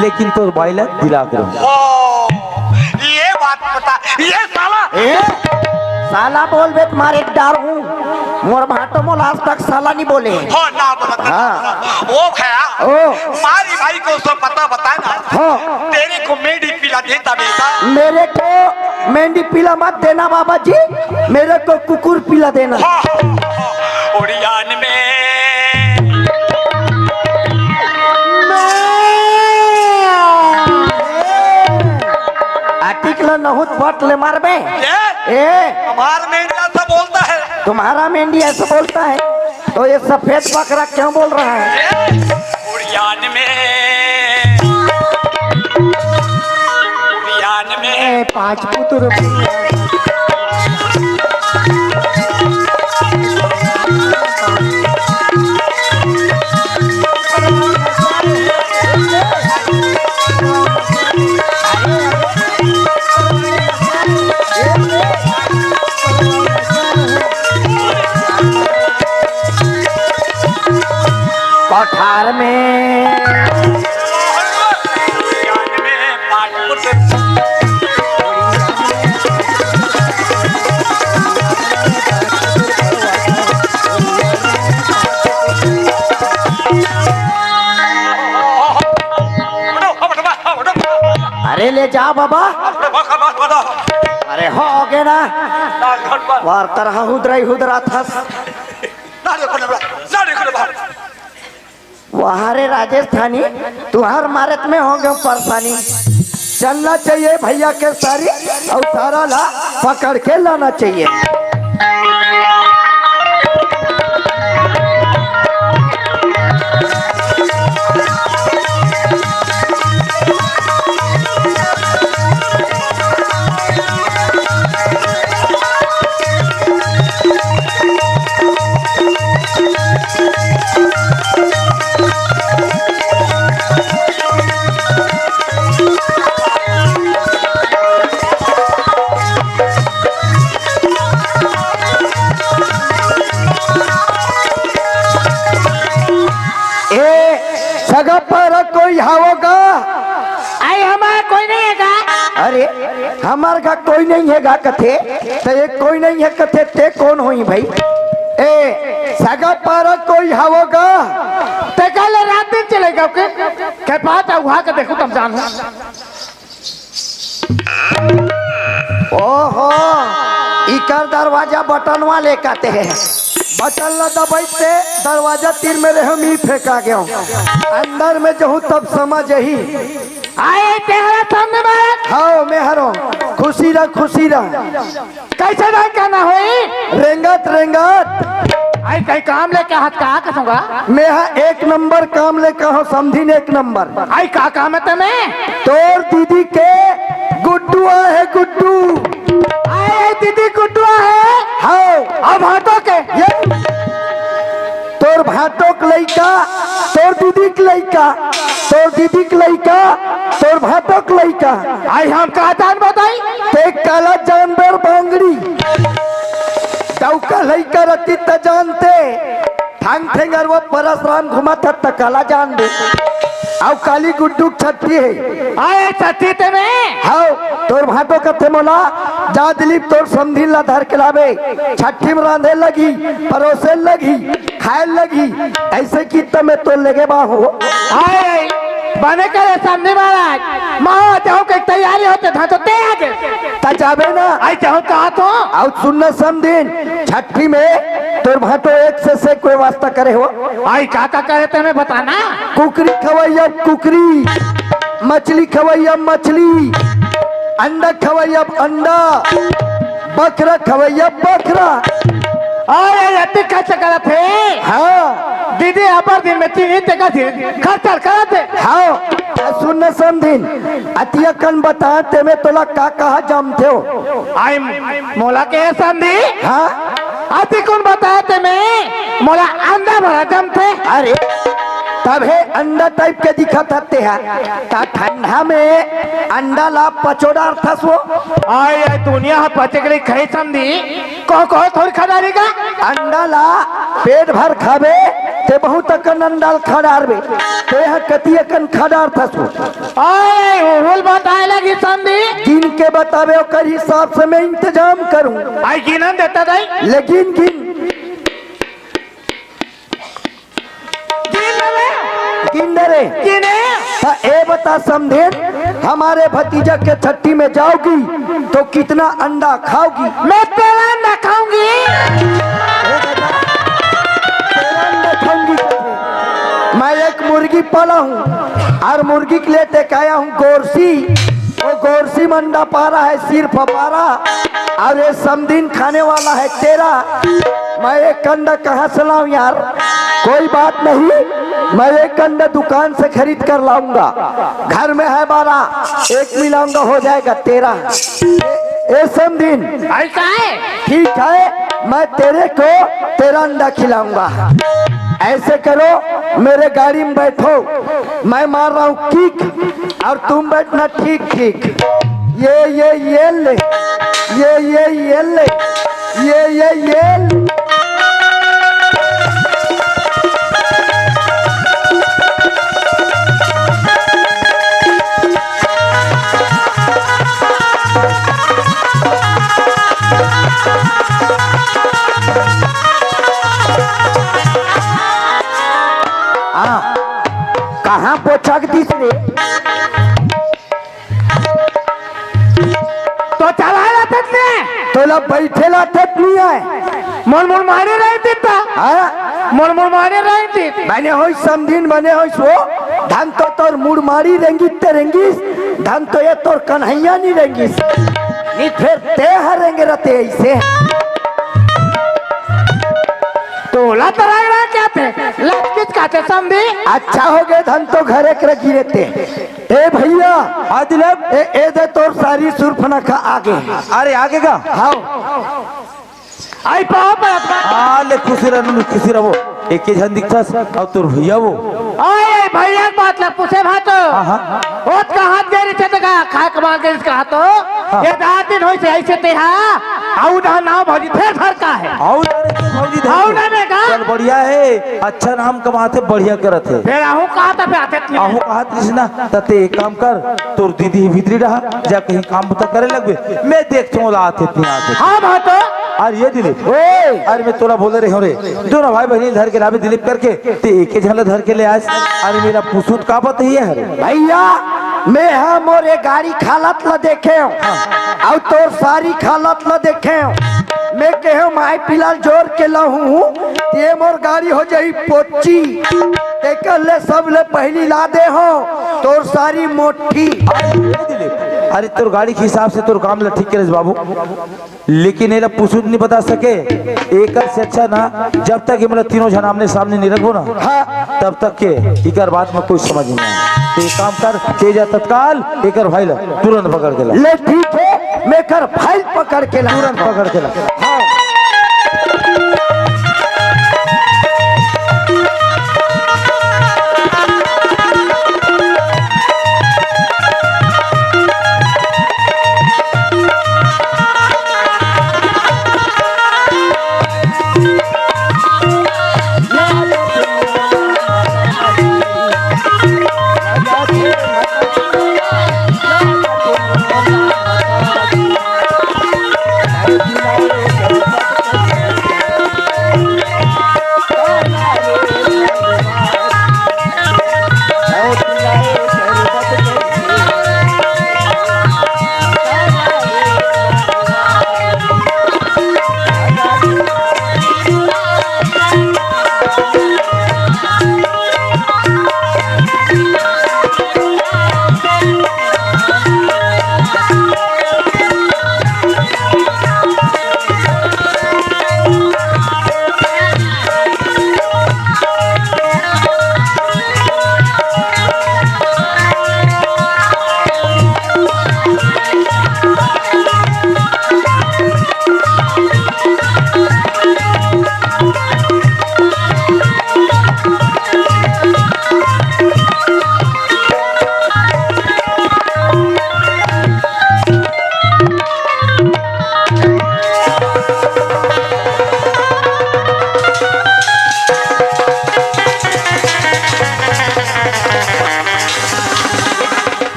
लेकिन तो बाइला दिला करूं। ये बात पता, ये साला साला बोल बे तुम्हारे डर हूँ, मोर भाटो मोल आज तक साला नहीं बोले। हो ना बोला। हाँ। वो खया ओ मारी भाई को सब पता बताए ना। हाँ। तेरे को मेडी पिला देता बेटा। मेरे को मेंढी पिला मत देना बाबा जी, मेरे को कुकुर पिला देना। उड़ियान में आर्टिकल नहुत पट ले मार बे। हमार मेंढिया ऐसा बोलता है। तुम्हारा मेंढी ऐसा बोलता है तो ये सफेद बकरा क्यों बोल रहा है? उड़ियान में 5 पुत्र कोठार में अरे ले जा बाबा। अरे हो गए ना वार तरह हुदरा थस वहारे राजस्थानी तुहार मारत में हो गए परेशानी। चलना चाहिए भैया के सारी और सारा ला पकड़ के लाना चाहिए। सगा पर कोई होगा? आई हमारा कोई नहीं है का? अरे हमार का कोई नहीं है गा कथे तो ये कोई नहीं है कथे ते कौन हुई भाई? ए सगा पर कोई होगा? ते कल रात दिन चलेगा के बात है वहां का देखो तुम जानो। ओहो इकर दरवाजा बटन वाले कहते हैं, बटन न दबाइते दरवाजा तीर में रहे मी फेंका गया अंदर में जहूँ तब समझ ही आए तेरा सामने बात। हाँ मैं हरो खुशी रह कैसे रंग करना होई? रेंगत आई कहीं काम लेके हाथ कहा कसूंगा? मैं एक नंबर काम लेकर हूँ समझी ने एक नंबर। आई का काम है तुम्हें? तोर दीदी के गुड्डुआ है गुड्डू। आए दीदी गुड्डुआ है? हाँ अब हाथों के ये तोर भाटो के लइका, तोर दीदी के लइका, तोर दीदी के लइका, तोर भाटो के लइका। आई हम का जान बताई? ते काला जानवर बांगड़ी डौका लइका रती त जानते ठांग ठेंगर वो परसराम घुमा था काला जान दे आउ काली गुड्डू छठी है। आए छठी ते में हाँ तोर भाटो कथे मोला जा दिलीप तोर समधी ला धर के लावे छठी में रांधे लगी परोसे लगी खाए लगी ऐसे की तमे तो लगे बाहो। आए बने करे सामने महाराज माँ चाहो के तैयारी होते था तो ते आगे ता जाबे ना आई चाहो कहा तो आउ सुनना समझीन छठी में तोर भाटो एक से कोई वास्ता करे हो। आई का करे तेने बताना। कुकरी खवैया कुकरी, मछली खवैया मछली, अंडा खवैया अंडा, बकरा खवैया बकरा। अरे यति खर्च करत है। हाँ दीदी अपर दिन में 3 टका खर्च करत है। हाँ सुन समझिन अतिया कन बता ते में तोला का कहा जमते हो। आई मोला के समझी। हाँ अति कौन बताया ते में मोला अंडा भरा जमते। अरे तब है अंडा टाइप के दिखत हते हैं ता ठंडा में अंडा ला पचोड़ा थसो। आई आई दुनिया पचकड़ी खाई समझी को थोड़ी खदारी का अंडा ला पेट भर खाबे ते बहुत कन अंडा खडारबे ते ह कतिया कन खडार थसो। आई होल बताए लगी समझी। गिन के बतावे ओकर हिसाब से मैं इंतजाम करूं। आई गिनन देता दाई। लेकिन गिन गिन रे गिने। ता ए बता समझेन हमारे भतीजा के छट्टी में जाओगी तो कितना अंडा खाओगी। मैं तेरा अंडा खाऊंगी। तेरा अंडा खाऊंगी कैसे? मैं एक मुर्गी पाला हूँ और मुर्गी के लिए टेकाया हूँ गोरसी। वो गोरसी में अंडा पा रहा है सिर्फ 12 और ये समदिन खाने वाला है 13। मैं एक अंडा कहाँ से लाऊं यार। कोई बात नहीं मैं एक अंडा दुकान से खरीद कर लाऊंगा। घर में है 12 एक मिलाऊंगा हो जाएगा 13। ए समदिन ऐसा है। ठीक है मैं तेरे को 13 अंडा खिलाऊंगा। ऐसे करो मेरे गाड़ी में बैठो मैं मार रहा हूँ किक और तुम बैठना ठीक ठीक। ये ले ये ले ये ले। कहाँ पोछक दिस रे। तो चला तक ने तोला बैठेला तक नहीं है। मन मारे रही थी ता। हाँ मन मारे रही थी। मैंने हो समझिन बने हो सो धन तो तोर मुड़ मारी रेंगी ते रेंगीस धन तो ये तोर कन्हैया नहीं रेंगीस नहीं फिर ते हरेंगे रहते ऐसे। तोला तराग रहा क्या थे लटकिच काटे समझी। अच्छा हो गए धन तो घरे के गिरते। ए भैया आदिलब ए दे तोर सारी सुरफना का आगे। अरे आगे का हाँ आई पाओ पर आले खुशी रहो एक के झन दिखता और तोर भैया वो आए भैया बात लग पूछे भातो। हाँ। ओत का हाथ गेरी छे तका खा कमाल के इसका हाथो। ये दात दिन होई से ऐसे तेहा आउ ना नाव भौजी फिर घर का है। आओ भौजी आओ ना में का चल बढ़िया है अच्छा नाम कमाते बढ़िया करत है। फिर आहू कहा था पे आते नहीं। आहू कहा कृष्णा तते एक काम कर तोर दीदी ही भीतरी रहा जा कहीं काम बता करे लगबे मैं देखता हूँ आते इतनी आते। हाँ भातो अरे ये दिलीप ओए अरे मैं तोरा बोले रहे हो रे दोनों भाई बहनी धर के लावे दिलीप करके ते एक ही झल धर के ले आए। अरे मेरा पुसूत का बात है यार भैया मैं हाँ मोरे गाड़ी खालत ला देखे हूँ और तोर सारी खालत ला देखे हूँ। मैं कहे माई पिलाल जोर के लाहूँ ये मोर गाड़ी हो जाई पोची एक ले सब ले पहली ला दे हो तोर सारी मोटी। अरे तोर गाड़ी के हिसाब से तोर काम ला ठीक करे बाबू लेकिन एला पुसूत नहीं बता सके एक से अच्छा ना जब तक ये मतलब तीनों जन आमने सामने नहीं रखो ना हाँ तब तक के इकर बात में कोई समझ नहीं आए। तो एक काम कर तेजा तत्काल एकर भाई ला तुरंत पकड़ के ला। ले ठीक है मैं कर फाइल पकड़ के ला तुरंत पकड़ के ला। हाँ Thank you.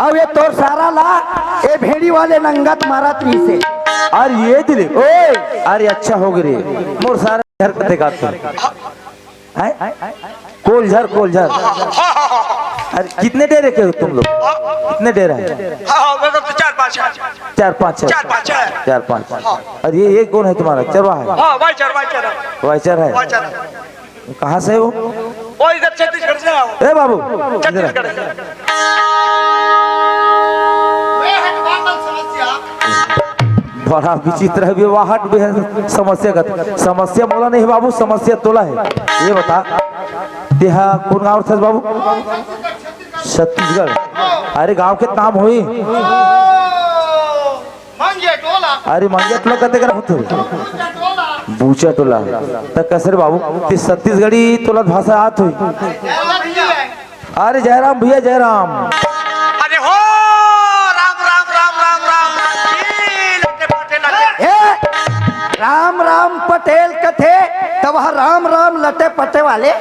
अब ये तोर सारा ला ये भेड़ी वाले नंगत मारा त्री से। अरे ये दिले ओए अरे अच्छा हो गए रे मोर सारे घर पे दिखाते कोल झर अरे कितने डेरे के हो तुम लोग? कितने डेरा है? चार पाँच। अरे ये कौन है तुम्हारा? चरवा है? वाइचर है। कहाँ से है वो? इधर छत्तीसगढ़ से आओ। ए बाबू इधर आ। बड़ा विचित्र है विवाहट भी है समस्या का। समस्या बोला नहीं बाबू, समस्या तोला है। ये बता देहा कौन गाँव था बाबू? छत्तीसगढ़। अरे गांव के नाम हुई अरे मंगे टोला कहते कर होते बूचा टोला तक कसर बाबू ते छत्तीसगढ़ी टोला भाषा आत हुई। अरे जयराम भैया जयराम। अरे हो राम राम राम राम राम ई लटे पाटे लटे। ए राम राम पटेल कथे तब राम राम लटे पटे वाले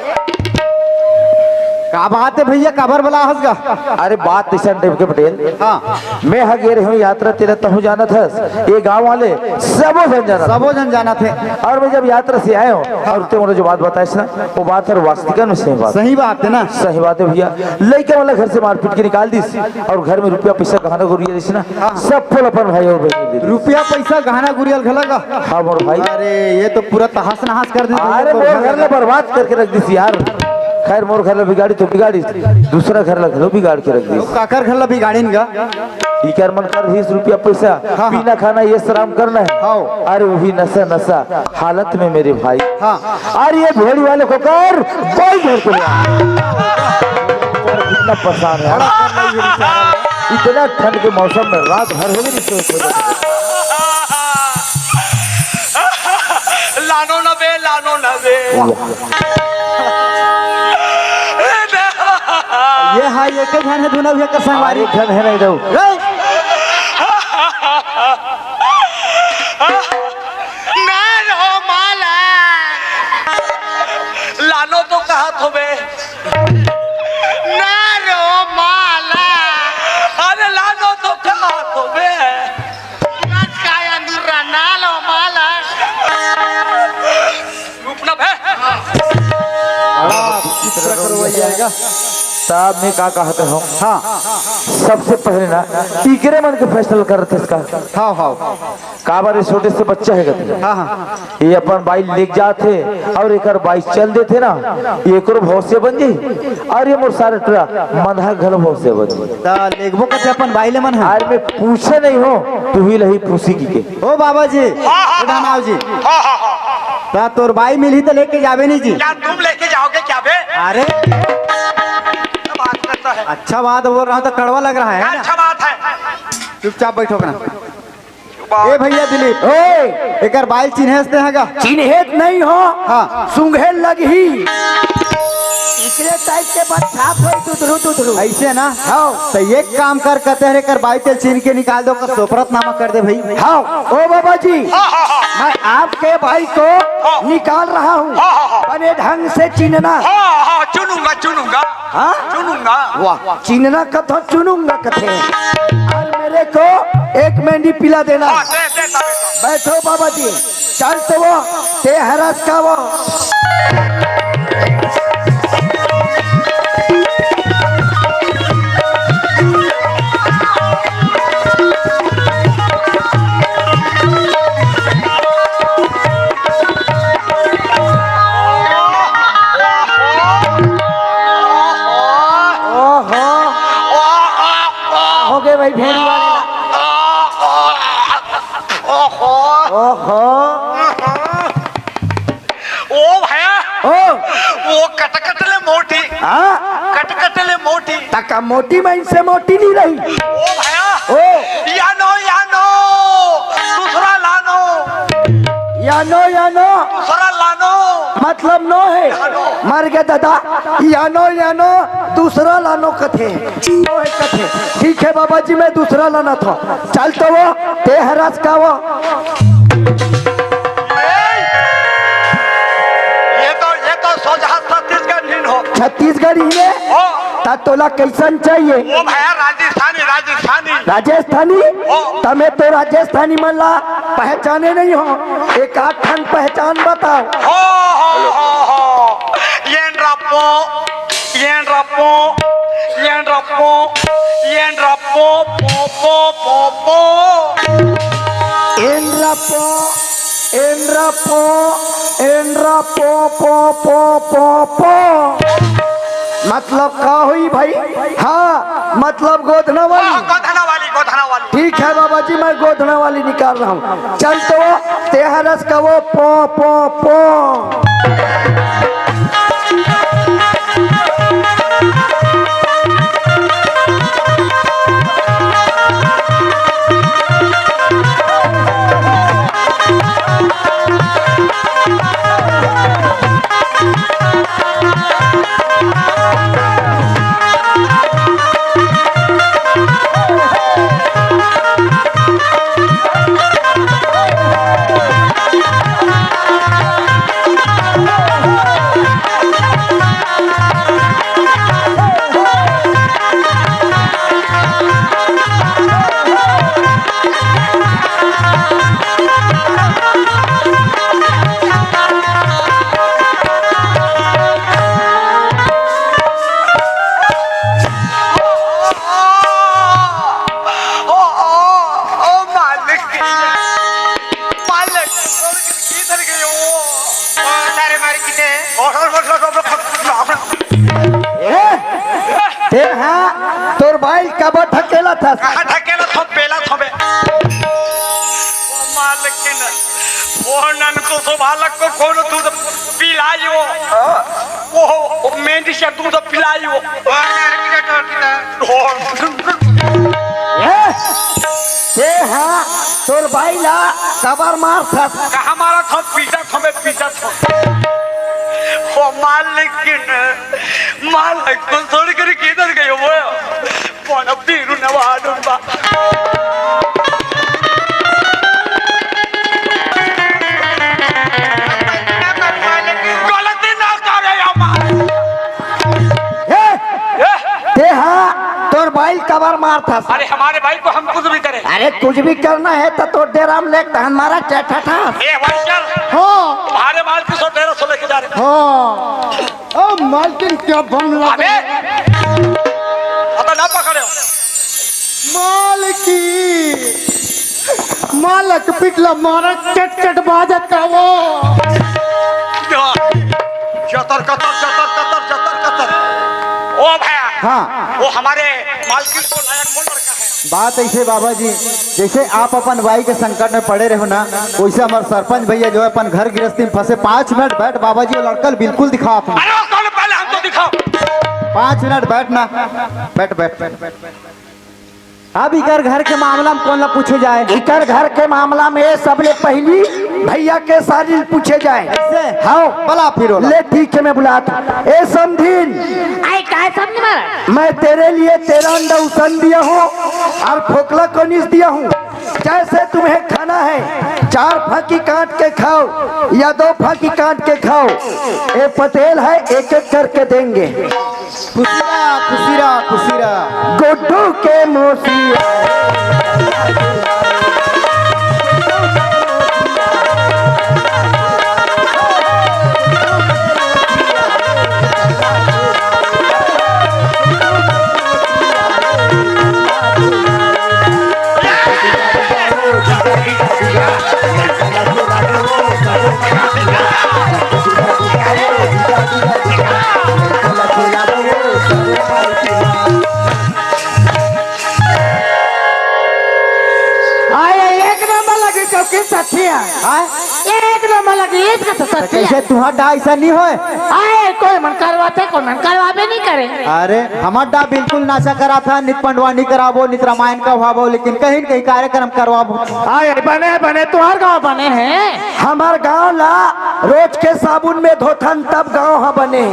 का बात है भैया काबर बला हंसगा? अरे बात निशान देव के पटेल। हाँ मैं हगे रही हूँ यात्रा तेरा तहु जाना था। ये गांव वाले सबो जन जाना थे। और मैं जब यात्रा से आया हूँ और ते मुझे जो बात बताई ना वो बात है वास्तविक में सही बात है ना? सही बात है भैया। लड़के वाला घर से मारपीट के निकाल दी और घर में रुपया पैसा गहना गुड़िया जैसे ना सब फुल अपन भाई और बहन रुपया पैसा गहना गुड़ियल घलगा। हाँ मोर भाई। अरे ये तो पूरा तहस नहस कर दी। अरे मोर घर में बर्बाद करके रख दी यार। खैर मोर घर बिगाड़ी तो बिगाड़ी दूसरा घर लग बिगाड़ के रख दी। काकर घर बिगाड़ी कर मन कर 20 रुपया पैसा पीना खाना ये शराब करना है। अरे वो भी नशा नशा हालत में मेरे भाई। अरे ये भेड़ी वाले को कर कोई घर को कितना परेशान है। इतना ठंड के मौसम में रात भर हो गई लानो नबे ये हाँ ये के घन है दोनों भैया का संगवारी घन है नहीं दो माला लानो तो कहा थो बे नारो माला। अरे लानो तो कहा थो बे काया निरा नालो माला रुकना बे। साहब मैं क्या कहते हूँ? हाँ सबसे पहले ना टीकरे मन के फैसला कर रहे थे इसका। हाँ हाँ काबारे छोटे से बच्चा है कहते। हाँ ये अपन बाइक लेके जाते और एक बाइक चल देते ना एक भौसे बन गई और ये मोर सारे टरा मधा घर भौसे बन गई। लेगबो कते अपन बाइले मन है। अरे मैं पूछे नहीं हो तू ही लही पूछी की के। ओ बाबा जी रामाव जी ता तोर बाई मिली तो लेके जावे नहीं जी? क्या तुम लेके जाओगे क्या बे? अरे बात करता है। अच्छा बात बोल रहा हूँ तो कड़वा लग रहा है ना? अच्छा बात है। चुपचाप बैठो ना। ए भैया दिलीप ओए एकर बाइल चिन्हेस देगा? चिन्हेत नहीं हो। हाँ सुंघे लगी इकरे टाइप के बाद छाप होई तुतरू ऐसे ना। हाँ तो एक काम कर कहते हैं कर बाई तेल छीन के निकाल दो कर सोपरत नामा कर दे भाई। हाँ ओ बाबा जी मैं आपके भाई को निकाल रहा हूँ बने ढंग से चिन्हना। चुनूंगा चुनूंगा चुनूंगा। वाह चिन्हना कथो चुनूंगा कथे और मेरे को एक मेंढी पिला देना। बैठो बाबा जी चल तो वो ते हरस का वो हो गए भाई भेड़ी वाले। ओहो ओ भैया ओ वो कटकटले मोटी कटकटले मोटी तका मोटी में इनसे मोटी नहीं रही। ओ भैया ओ यानो दूसरा लानो यानो दूसरा लानो मतलब नो है मर गया दादा। यानो दूसरा लानो कथे नो है कथे। ठीक है बाबा जी मैं दूसरा लाना था। चल तो वो ते हरास का वो ये तो सोचा छत्तीसगढ़ नहीं हो। छत्तीसगढ़ ही है। ता तोला कैसन चाहिए? ओ भैया राजस्थानी राजस्थानी राजस्थानी? तमे तो राजस्थानी मन ला पहचाने नहीं हो, एक आध ठन पहचान बताओ। हो येन रपो येन रपो येन रपो येन रपो पो पो पो पो एनरापो एनरापो एनरापो पो पो पो पो मतलब का हुई भाई? हाँ मतलब गोधना वाली। गोधना वाली गोधना वाली। ठीक है बाबा जी, मैं गोधना वाली निकाल रहा हूँ। चल तो तेहरस का वो पो पो पो। तोर भाई कब ठकेला था? ठकेला थो पेला थो बे ओ मालकिन वो नन को सो बालक को कौन दूध पिलायो ओ मेंढी से दूध पिलायो ते हाँ तोर भाई ला कबर मार था। हमारा थो पीछा थो बे पीछा थो ओ मालकिन मालक को छोड़ कर किधर गयो वो कौन पीरू नवाडू बा गलती ना करे हमारे ते हाँ तोर भाई कबर मार था। अरे हमारे भाई को हम कुछ भी करें। अरे कुछ भी करना है तो डेराम लेके हमारा चैठा था। ए भाई चल हाँ तुम्हारे माल की 113 लेके जा रहे हाँ ओ मालकिन क्या बम लगा? अबे ना पकड़े मालकी मालक पिटला मारा चट चट बाजत का वो जतर कतर जतर कतर जतर कतर ओ भैया हाँ वो हमारे मालकिन को लायक कौन लड़का है? बात ऐसे बाबा जी, जैसे आप अपन भाई के संकट में पड़े रहो ना, वैसे हमारे सरपंच भैया जो है अपन घर गृहस्थी में फंसे। 5 मिनट बैठ बाबा जी, लड़कल बिल्कुल दिखाओ अपन। अरे वो कौन पहले हमको दिखाओ। 5 मिनट बैठ ना, बैठ बैठ बैठ बैठ। अब इकर घर के मामला में कौन ला पूछे जाए? इकर घर के मामला में सबले पहली भैया के सारी पूछे जाए। ऐसे हाँ बला फिर ले ठीक है मैं बुलाता। ए समधीन आई काय समझ में मैं तेरे लिए 13 अंडा उसन दिया हूँ और फोकला कनीस दिया हूँ। जैसे तुम्हें खाना है 4 फाकी काट के खाओ या 2 फाकी काट के खाओ। ए पटेल है एक एक करके देंगे। खुशीरा खुशीरा खुशीरा गुड्डू के मोसिया एक नंबर लगी इसका तो सच्ची कैसे तुम्हारा डा ऐसा नहीं होए? आए कोई मन करवाते कोई मन करवाबे नहीं करे। अरे हमारा डा बिल्कुल नाशा करा था, नित पंडवानी कराबो नित रामायण का भावो, लेकिन कहीं कहीं कार्यक्रम करवाबो। आए बने बने तुहार गाँव बने हैं। हमार गाँव ला रोज के साबुन में धोथन तब गाँव हा बने।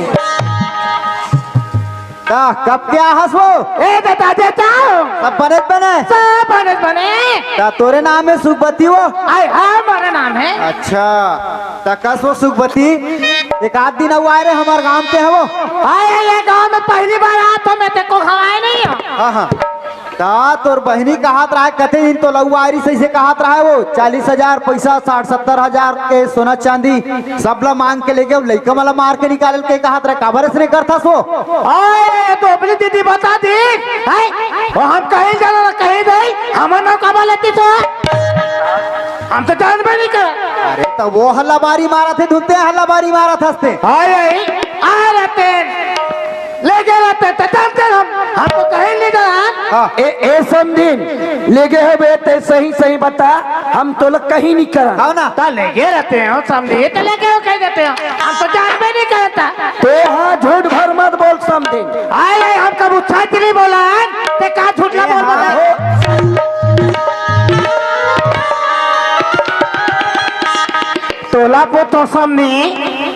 कब क्या हंसो ए बता देता सब बने बने सब बने तोरे नाम है सुखबती वो? आए हमारा नाम है। अच्छा तकस वो सुखबती एक आध दिन हुआ है रे हमारे गांव के है वो। आए ये गांव में पहली बार आ तो मैं तेको खवाए नहीं हूँ। हाँ हाँ ता तोर बहनी कहात रहा है कते दिन तो लौआरी से कहात रहा है वो 40,000 पैसा 60-70,000 के सोना चांदी सब ला मांग के ले गए लड़का वाला मार के निकाल के कहात रहा काबर से करता सो। आए तो अपनी दीदी बता दी वो हम कहीं जाना कहीं गई हमारे नाम कमा लेती तो हम तो जानबे नहीं कर। अरे तो वो हल्लाबारी मारा थे धुनते हल्लाबारी मारा था आए आ रहते ले गए रहते तो जानते हमको कहीं नहीं जाना। ए समझिन ले गए हो बे ते सही सही बता हम तो लोग कहीं नहीं करा हाँ ना तो ले गए रहते हैं समझे तो ले गए कह देते हैं हम तो जानबे नहीं करता। ते हाँ झूठ भर मत बोल समझिन। आए हम कब उछाच नहीं बोला ते का झूठला बोल बता तोला पो तो समनी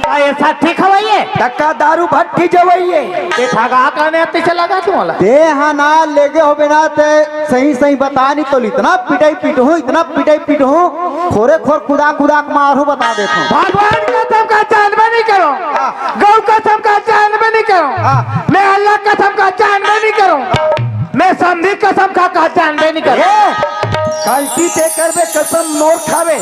ऐसा ठीक हवाइए टक्का दारू भट्टी जवइये ते ठगा करने आते चला गा तू वाला दे हाँ ना ले गए हो बिना ते सही सही बता नहीं तो इतना पिटाई पीट हूँ खोरे खोर कुदाक मारू बता देता हूँ। भगवान कसम का जानबे नहीं करो गौ कसम का जानबे नहीं करो मैं अल्लाह कसम का जानबे नहीं करो मैं समझी कसम का जानबे नहीं करो। गलती ते करबे कसम मोर खावे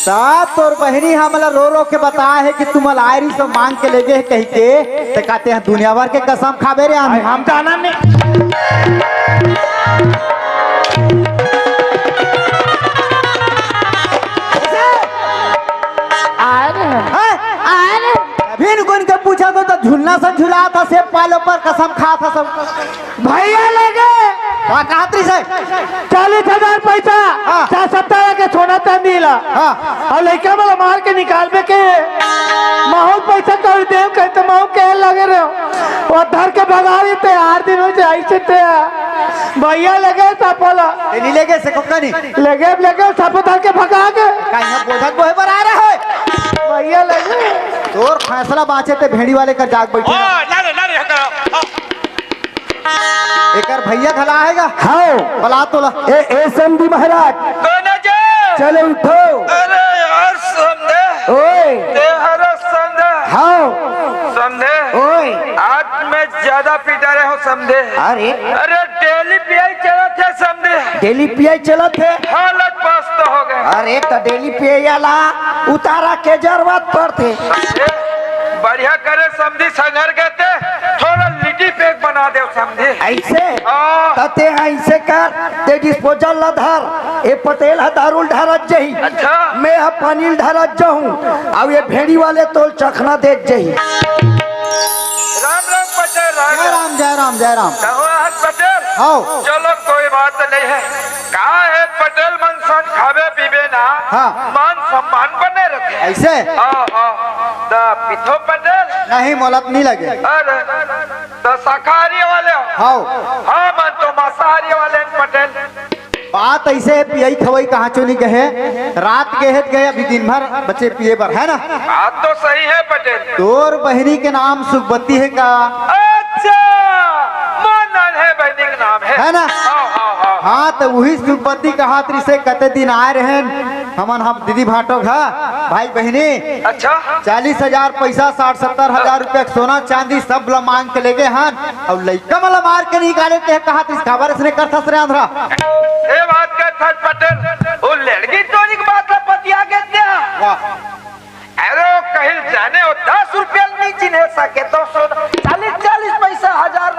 सात और बहनी हमला रो रो के बताया है कि तुम लायरी से मांग के ले गए कह के ते कहते हैं दुनिया भर के कसम खाबे रे हम जाना नहीं फिर कौन के पूछा तो झूलना से झूला था सेब पालो पर कसम खा था सब भैया ले गए कहात्री से 40,000 पैसा हाँ। 70 के सोना चांदी ला और लड़का वाला मार के निकाल बे के माहौल पैसा कर दे कहते माहौल के लगे रहे और धर के भगा देते 8 दिन हो जाए ऐसे थे भैया लगे सापोला नहीं ले गए से कोका नहीं लगे सापो धर के भगा के कहीं बोझक बोहे पर आ रहा है भैया लगे तोर फैसला बाँचे थे भेड़ी वाले का जाग बैठे एकर भैया खला आएगा हाँ बला तो ला ए समझी महाराज चले उठो अरे यार समझे ओए तेहरा समझे हाँ समझे ओए आज मैं ज्यादा पिटा रहे हूँ समझे अरे अरे डेली पीआई चला थे समझे डेली पिया चलत है हालत पस्त हो गए अरे तो डेली पिया उतारा के जरूरत पड़ते समझे बढ़िया करे समझी संगर कहते थोड़ा लिट्टी पैक बना दे समझे ऐसे हाँ। तते ऐसे कर ते डिस्पोजल ला धर ए पटेल है दारुल ढारत जही अच्छा मैं अब पानी ढारत जाऊं अब ये भेड़ी वाले तो चखना दे जही राम राम पटेल राम जय राम पटेल हाँ चलो कोई बात नहीं है कहा है पटेल मनसान खावे पीवे ना हाँ। मान सम्मान बने रखे ऐसे तो पिथो पटेल नहीं मोलत नहीं लगे अरे तो शाकाहारी वाले हो हाँ हाँ मन तो मांसाहारी वाले हैं पटेल बात ऐसे है पियई खवई कहाँ चो नहीं गए रात गए अभी दिन भर बच्चे पिए पर है ना बात तो सही है पटेल तोर बहनी के नाम सुखबत्ती है का अच्छा मोनन है बहनी का नाम है ना हाँ हाँ हाँ हाँ तो वही सुखबत्ती कहा से कते दिन आए रहे हम दीदी भाटो घा भाई बहनी अच्छा 40,000 पैसा 60-70,000 रुपया सोना चांदी सब ला मांग के ले गए हन और लड़का वाला मार के निकाले थे कहा खबर इसने करता सरे आंध्रा ये बात का था पटेल वो लड़की चोरी की बात पतिया के दिया अरे वो कहीं जाने हो 10 रुपया नहीं चिन्ह सके तो 40 पैसा 1000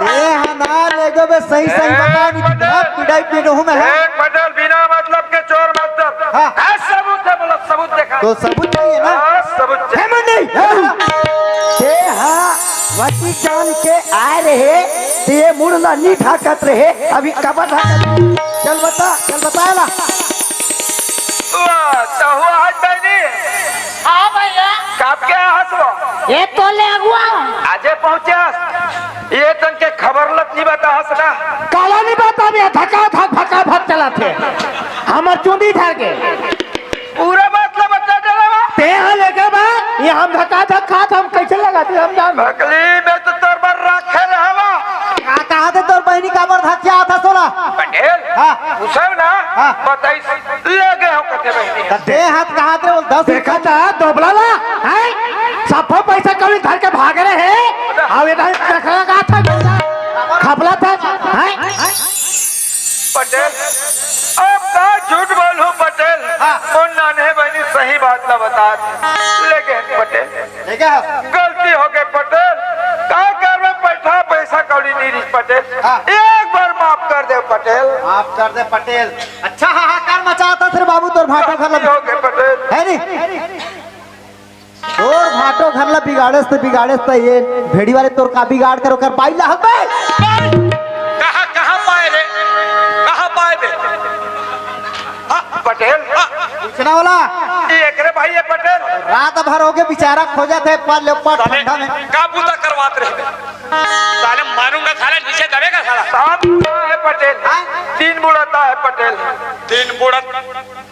ना ले गए बे सही सही बता पिटाई पीट हूँ मैं एक पटेल बिना मतलब के चोर मतलब हाँ। सबूत है बोला सबूत देखा तो सबूत चाहिए ना हाँ, सबूत चाहिए। वती जान के आए रहे ते मुड़ला नहीं ढाकत रहे अभी कब ढाकत चल बता ला तो हुआ आज बहनी हाँ भैया काप के हंसो ये तो ले अगुआ आजे पहुंचे ये तन के खबर लत नहीं बता हंसना काला नहीं बता भी धक्का भक चला थे हमर चूंदी धर के पूरा मतलब बता डरा ते यहाँ लेके बा ये हम धक्का हम कैसे लगाते हम जान बकली में तो तोर पर रखे रहवा कहा थे तोर बहनी का बर धक्के आता सोला पटेल हाँ। पूछो ना हाँ। बताई ले गए हो कते बहनी ते हाथ कहा थे 10 देखा था दोबला ला है अब ये देखा का था खपला था हैं? पटेल अब का झूठ बोलूं पटेल, मुन्ना ने बनी सही बात ना बता, लेकिन पटेल गलती हो गई पटेल, का कर में पैसा पैसा कौड़ी नहीं रही पटेल, एक बार माफ कर दे पटेल। माफ कर दे पटेल। अच्छा हाहाकार मचाता फिर बाबू तोर भाटो घर गलती हो गई पटेल। है नी तोर भाटो घर ला बिगाड़े तो ये भेड़ी वाले तोर का बिगाड़ कर ओकर पाई ला हबे। कहाँ कहाँ पाए रे, कहाँ पाए रे पटेल? पूछना वाला ये एकरे भाई है पटेल, रात भर हो गए बेचारा खोजा थे पर लेपट ठंडा में का पूजा करवाते रहे, साले मारूंगा, साले नीचे दबेगा साला। सांप बुढ़ा है पटेल, तीन बुढ़ाता है पटेल, तीन बुढ़ा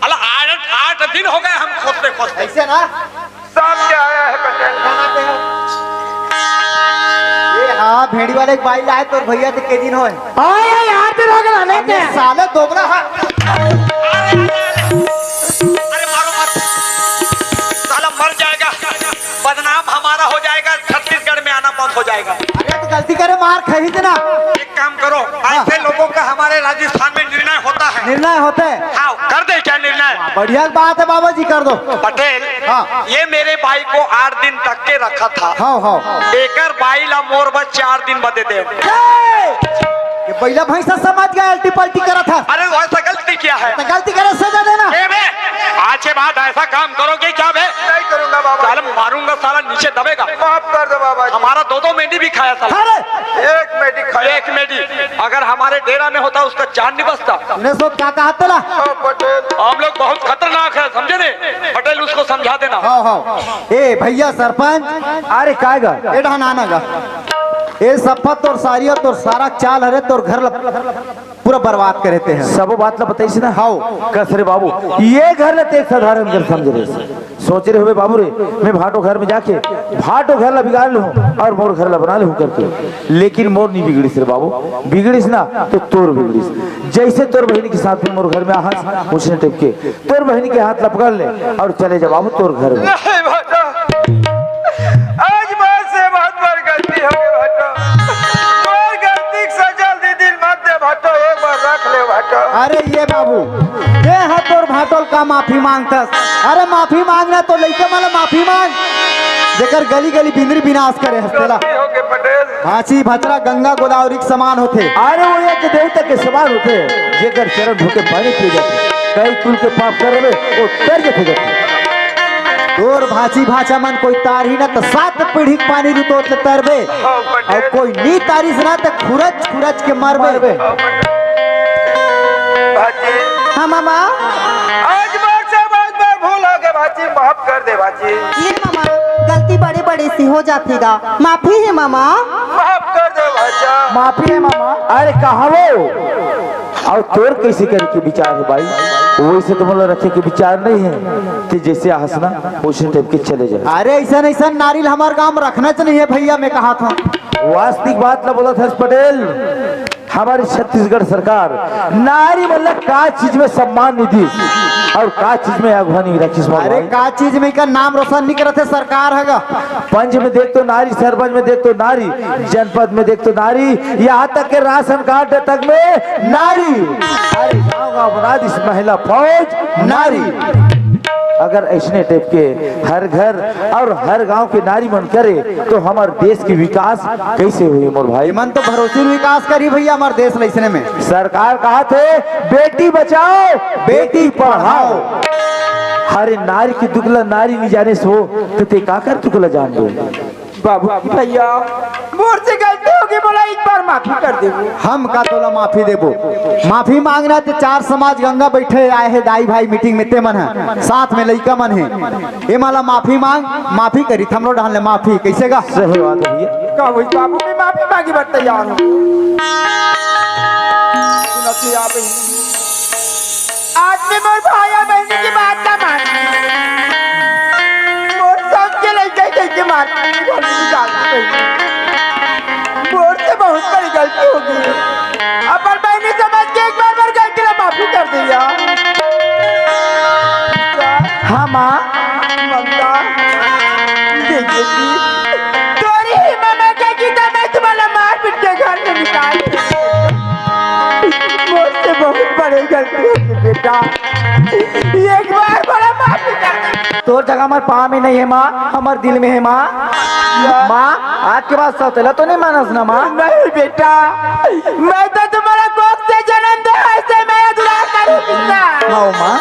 अला 8 दिन हो गए हम खोजते ऐसे ना सांप क्या आया है पटेल। ये हाँ भेड़ी वाले एक बाई लाए तोर भैया तो के दिन होए आए यार दिन हो गया ले के साले दोगला हा अरे मारो मत, साला मर जाएगा, बदनाम हमारा हो जाएगा, छत्तीसगढ़ में आना बंद हो जाएगा। अरे तो गलती करे मार खरीद ना। एक काम करो, ऐसे लोगों का हमारे राजस्थान में निर्णय होता है। निर्णय होते हाँ कर दे क्या निर्णय? बढ़िया बात है बाबा जी कर दो। पटेल हाँ। ये मेरे भाई को 8 दिन तक के रखा था, हाँ एकर भाई ला मोर बस 4 दिन बदे दे। ये पहला भैंसा समझ गया अल्टी पल्टी करा था। अरे वैसा गलती किया है, तो गलती करे सजा देना। ए बे, आज के बाद ऐसा काम करोगे क्या बे? नहीं करूंगा बाबा, साला मारूंगा, साला नीचे दबेगा। माफ कर दो बाबा, हमारा 2 मेडी भी खाया साला। अरे एक मेडी खाया, एक मेडी अगर हमारे डेरा में होता उसका जान नहीं बचता। ने सो क्या कहा तेला? पटेल हम लोग बहुत खतरनाक है, समझे ने? पटेल उसको समझा देना। हाँ ए भैया सरपंच अरे कायगा ए ढाना गा ए सफा तोर सारी और तोर सारा चाल हरे तोर घर पूरा बर्बाद करते हैं। सब बात ला बताइए ना। हाँ कस रे बाबू, ये घर ले एक साधारण घर समझ रहे, सोच रहे हुए बाबू रे मैं भाटो घर में जाके भाटो घर ला बिगाड़ लूं और मोर घर ला बना लूं करके, लेकिन मोर नहीं बिगड़ीस रे बाबू, बिगड़ीस ना तो तोर बिगड़ीस। जैसे तोर बहनी के साथ में मोर घर में आहस उसने टिप के तोर बहनी के हाथ लपकड़ ले और चले जा बाबू तोर घर में। आज बात से बहुत बड़ी गलती हो गई भाटो, और गलती की सजा दी, दिल मत दे भाटो, एक बार रख ले भाटो। अरे ये बाबू ये है तोर भाटोल का माफी मांगतस। अरे माफी मांगना तो लइका माला माफी मांग जेकर गली गली बिंदरी विनाश करे हस्तेला। गलती हो गई पटेल, भांची भचरा गंगा गोदावरी के समान होते। अरे वो एक देवता के समान होते जेकर चरण धोके पानी पी जाते, कई कुल के पाप करे वो तर जाते। तोर भांची भाचा मन कोई तार ही ना तो 7 पीढ़ी के पानी रुतोत ले तरबे और कोई नी तारिस ना तो खुरच के मरबे। भाजी हाँ मामा आज बात से बहुत बार भूल हो गए भाजी, माफ कर दे भाजी। ये मामा गलती बड़े बड़े सी हो जाती गा, माफी है मामा। माफ कर दे भाजा। माफी है मामा। अरे कहा वो और तोर कैसे करे के विचार है भाई, वैसे तो मतलब रखे के विचार नहीं है कि जैसे हंसना उसी टाइप के चले जाए। अरे ऐसा नारियल हमारे गांव में रखना चाहिए भैया, मैं कहा था। वास्तविक बात ना बोला था पटेल, हमारी छत्तीसगढ़ सरकार नारी मतलब का चीज में सम्मान निधि और का चीज में अगवानी रखी। अरे का चीज में का नाम रोशन नहीं करते सरकार है। पंच में देख तो नारी, सरपंच में देख तो नारी, जनपद में देख तो नारी, यहाँ तक के राशन कार्ड तक में नारी। अरे गाँव बना दी महिला फौज नारी। अगर ऐसने टाइप के हर घर और हर गांव के नारी मन करे तो हमारे देश की विकास कैसे हुई मोर भाई? मन तो भरोसे विकास करी भैया हमारे देश लैसने में। सरकार कहा थे बेटी बचाओ बेटी पढ़ाओ। हरे नारी की दुगला नारी नहीं जाने सो तो ते का कर तुगला जान दो। बाबू भैया मोर से गलती होगी, बोला एक बार माफी कर दे। हम का तोला माफी देबो? माफी मांगना तो 4 समाज गंगा बैठे आए हैं दाई भाई मीटिंग में, ते मन है साथ में लइका मन है। ये माला माफी मांग, माफी करी थमरो डाल ले माफी कैसे गा? सही बात है भैया। का वही बाबू मैं माफी मांगी बात तैयार हूँ। आज मैं मोर भाई बहनी की बात ना मान, मोर सबके लड़के के मार मोर से बहुत बड़ी गलती हो गई। अपन बहनी समझ के एक बार गलती ला माफी कर दिया। हाँ माँ ममता तोरी ही मामा का की गलती हो गई बेटा, एक बार बड़ा माफी कर दे। तोर जगह हमारे पाँव में नहीं है माँ, हमारे दिल में है माँ। माँ आज के बाद सौतेला तो नहीं मानस ना माँ? नहीं बेटा, मैं तो तुम्हारा कोख से जन्म दे ऐसे मैं दुआ करूंगा। हाँ माँ।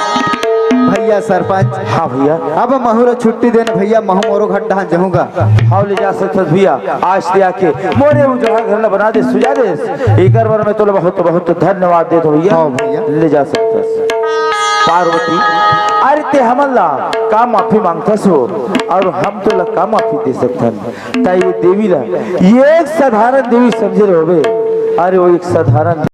भैया सरपंच, हाँ भैया, अब महूरो छुट्टी देने भैया, महू मोरो घट्टा जाऊंगा। हाँ ले जा सकते भैया, आज ते आके मोरे उजड़ा घर न बना दे, सुझा दे। एक बार में तो बहुत बहुत धन्यवाद दे दो भैया। हाँ भैया ले जा सकते। पार्वती, अरे ते हमला का माफी मांगता सो और हम तो लगा माफी दे सकते। ताई देवी ला ये एक साधारण देवी समझे रहोगे। अरे वो एक साधारण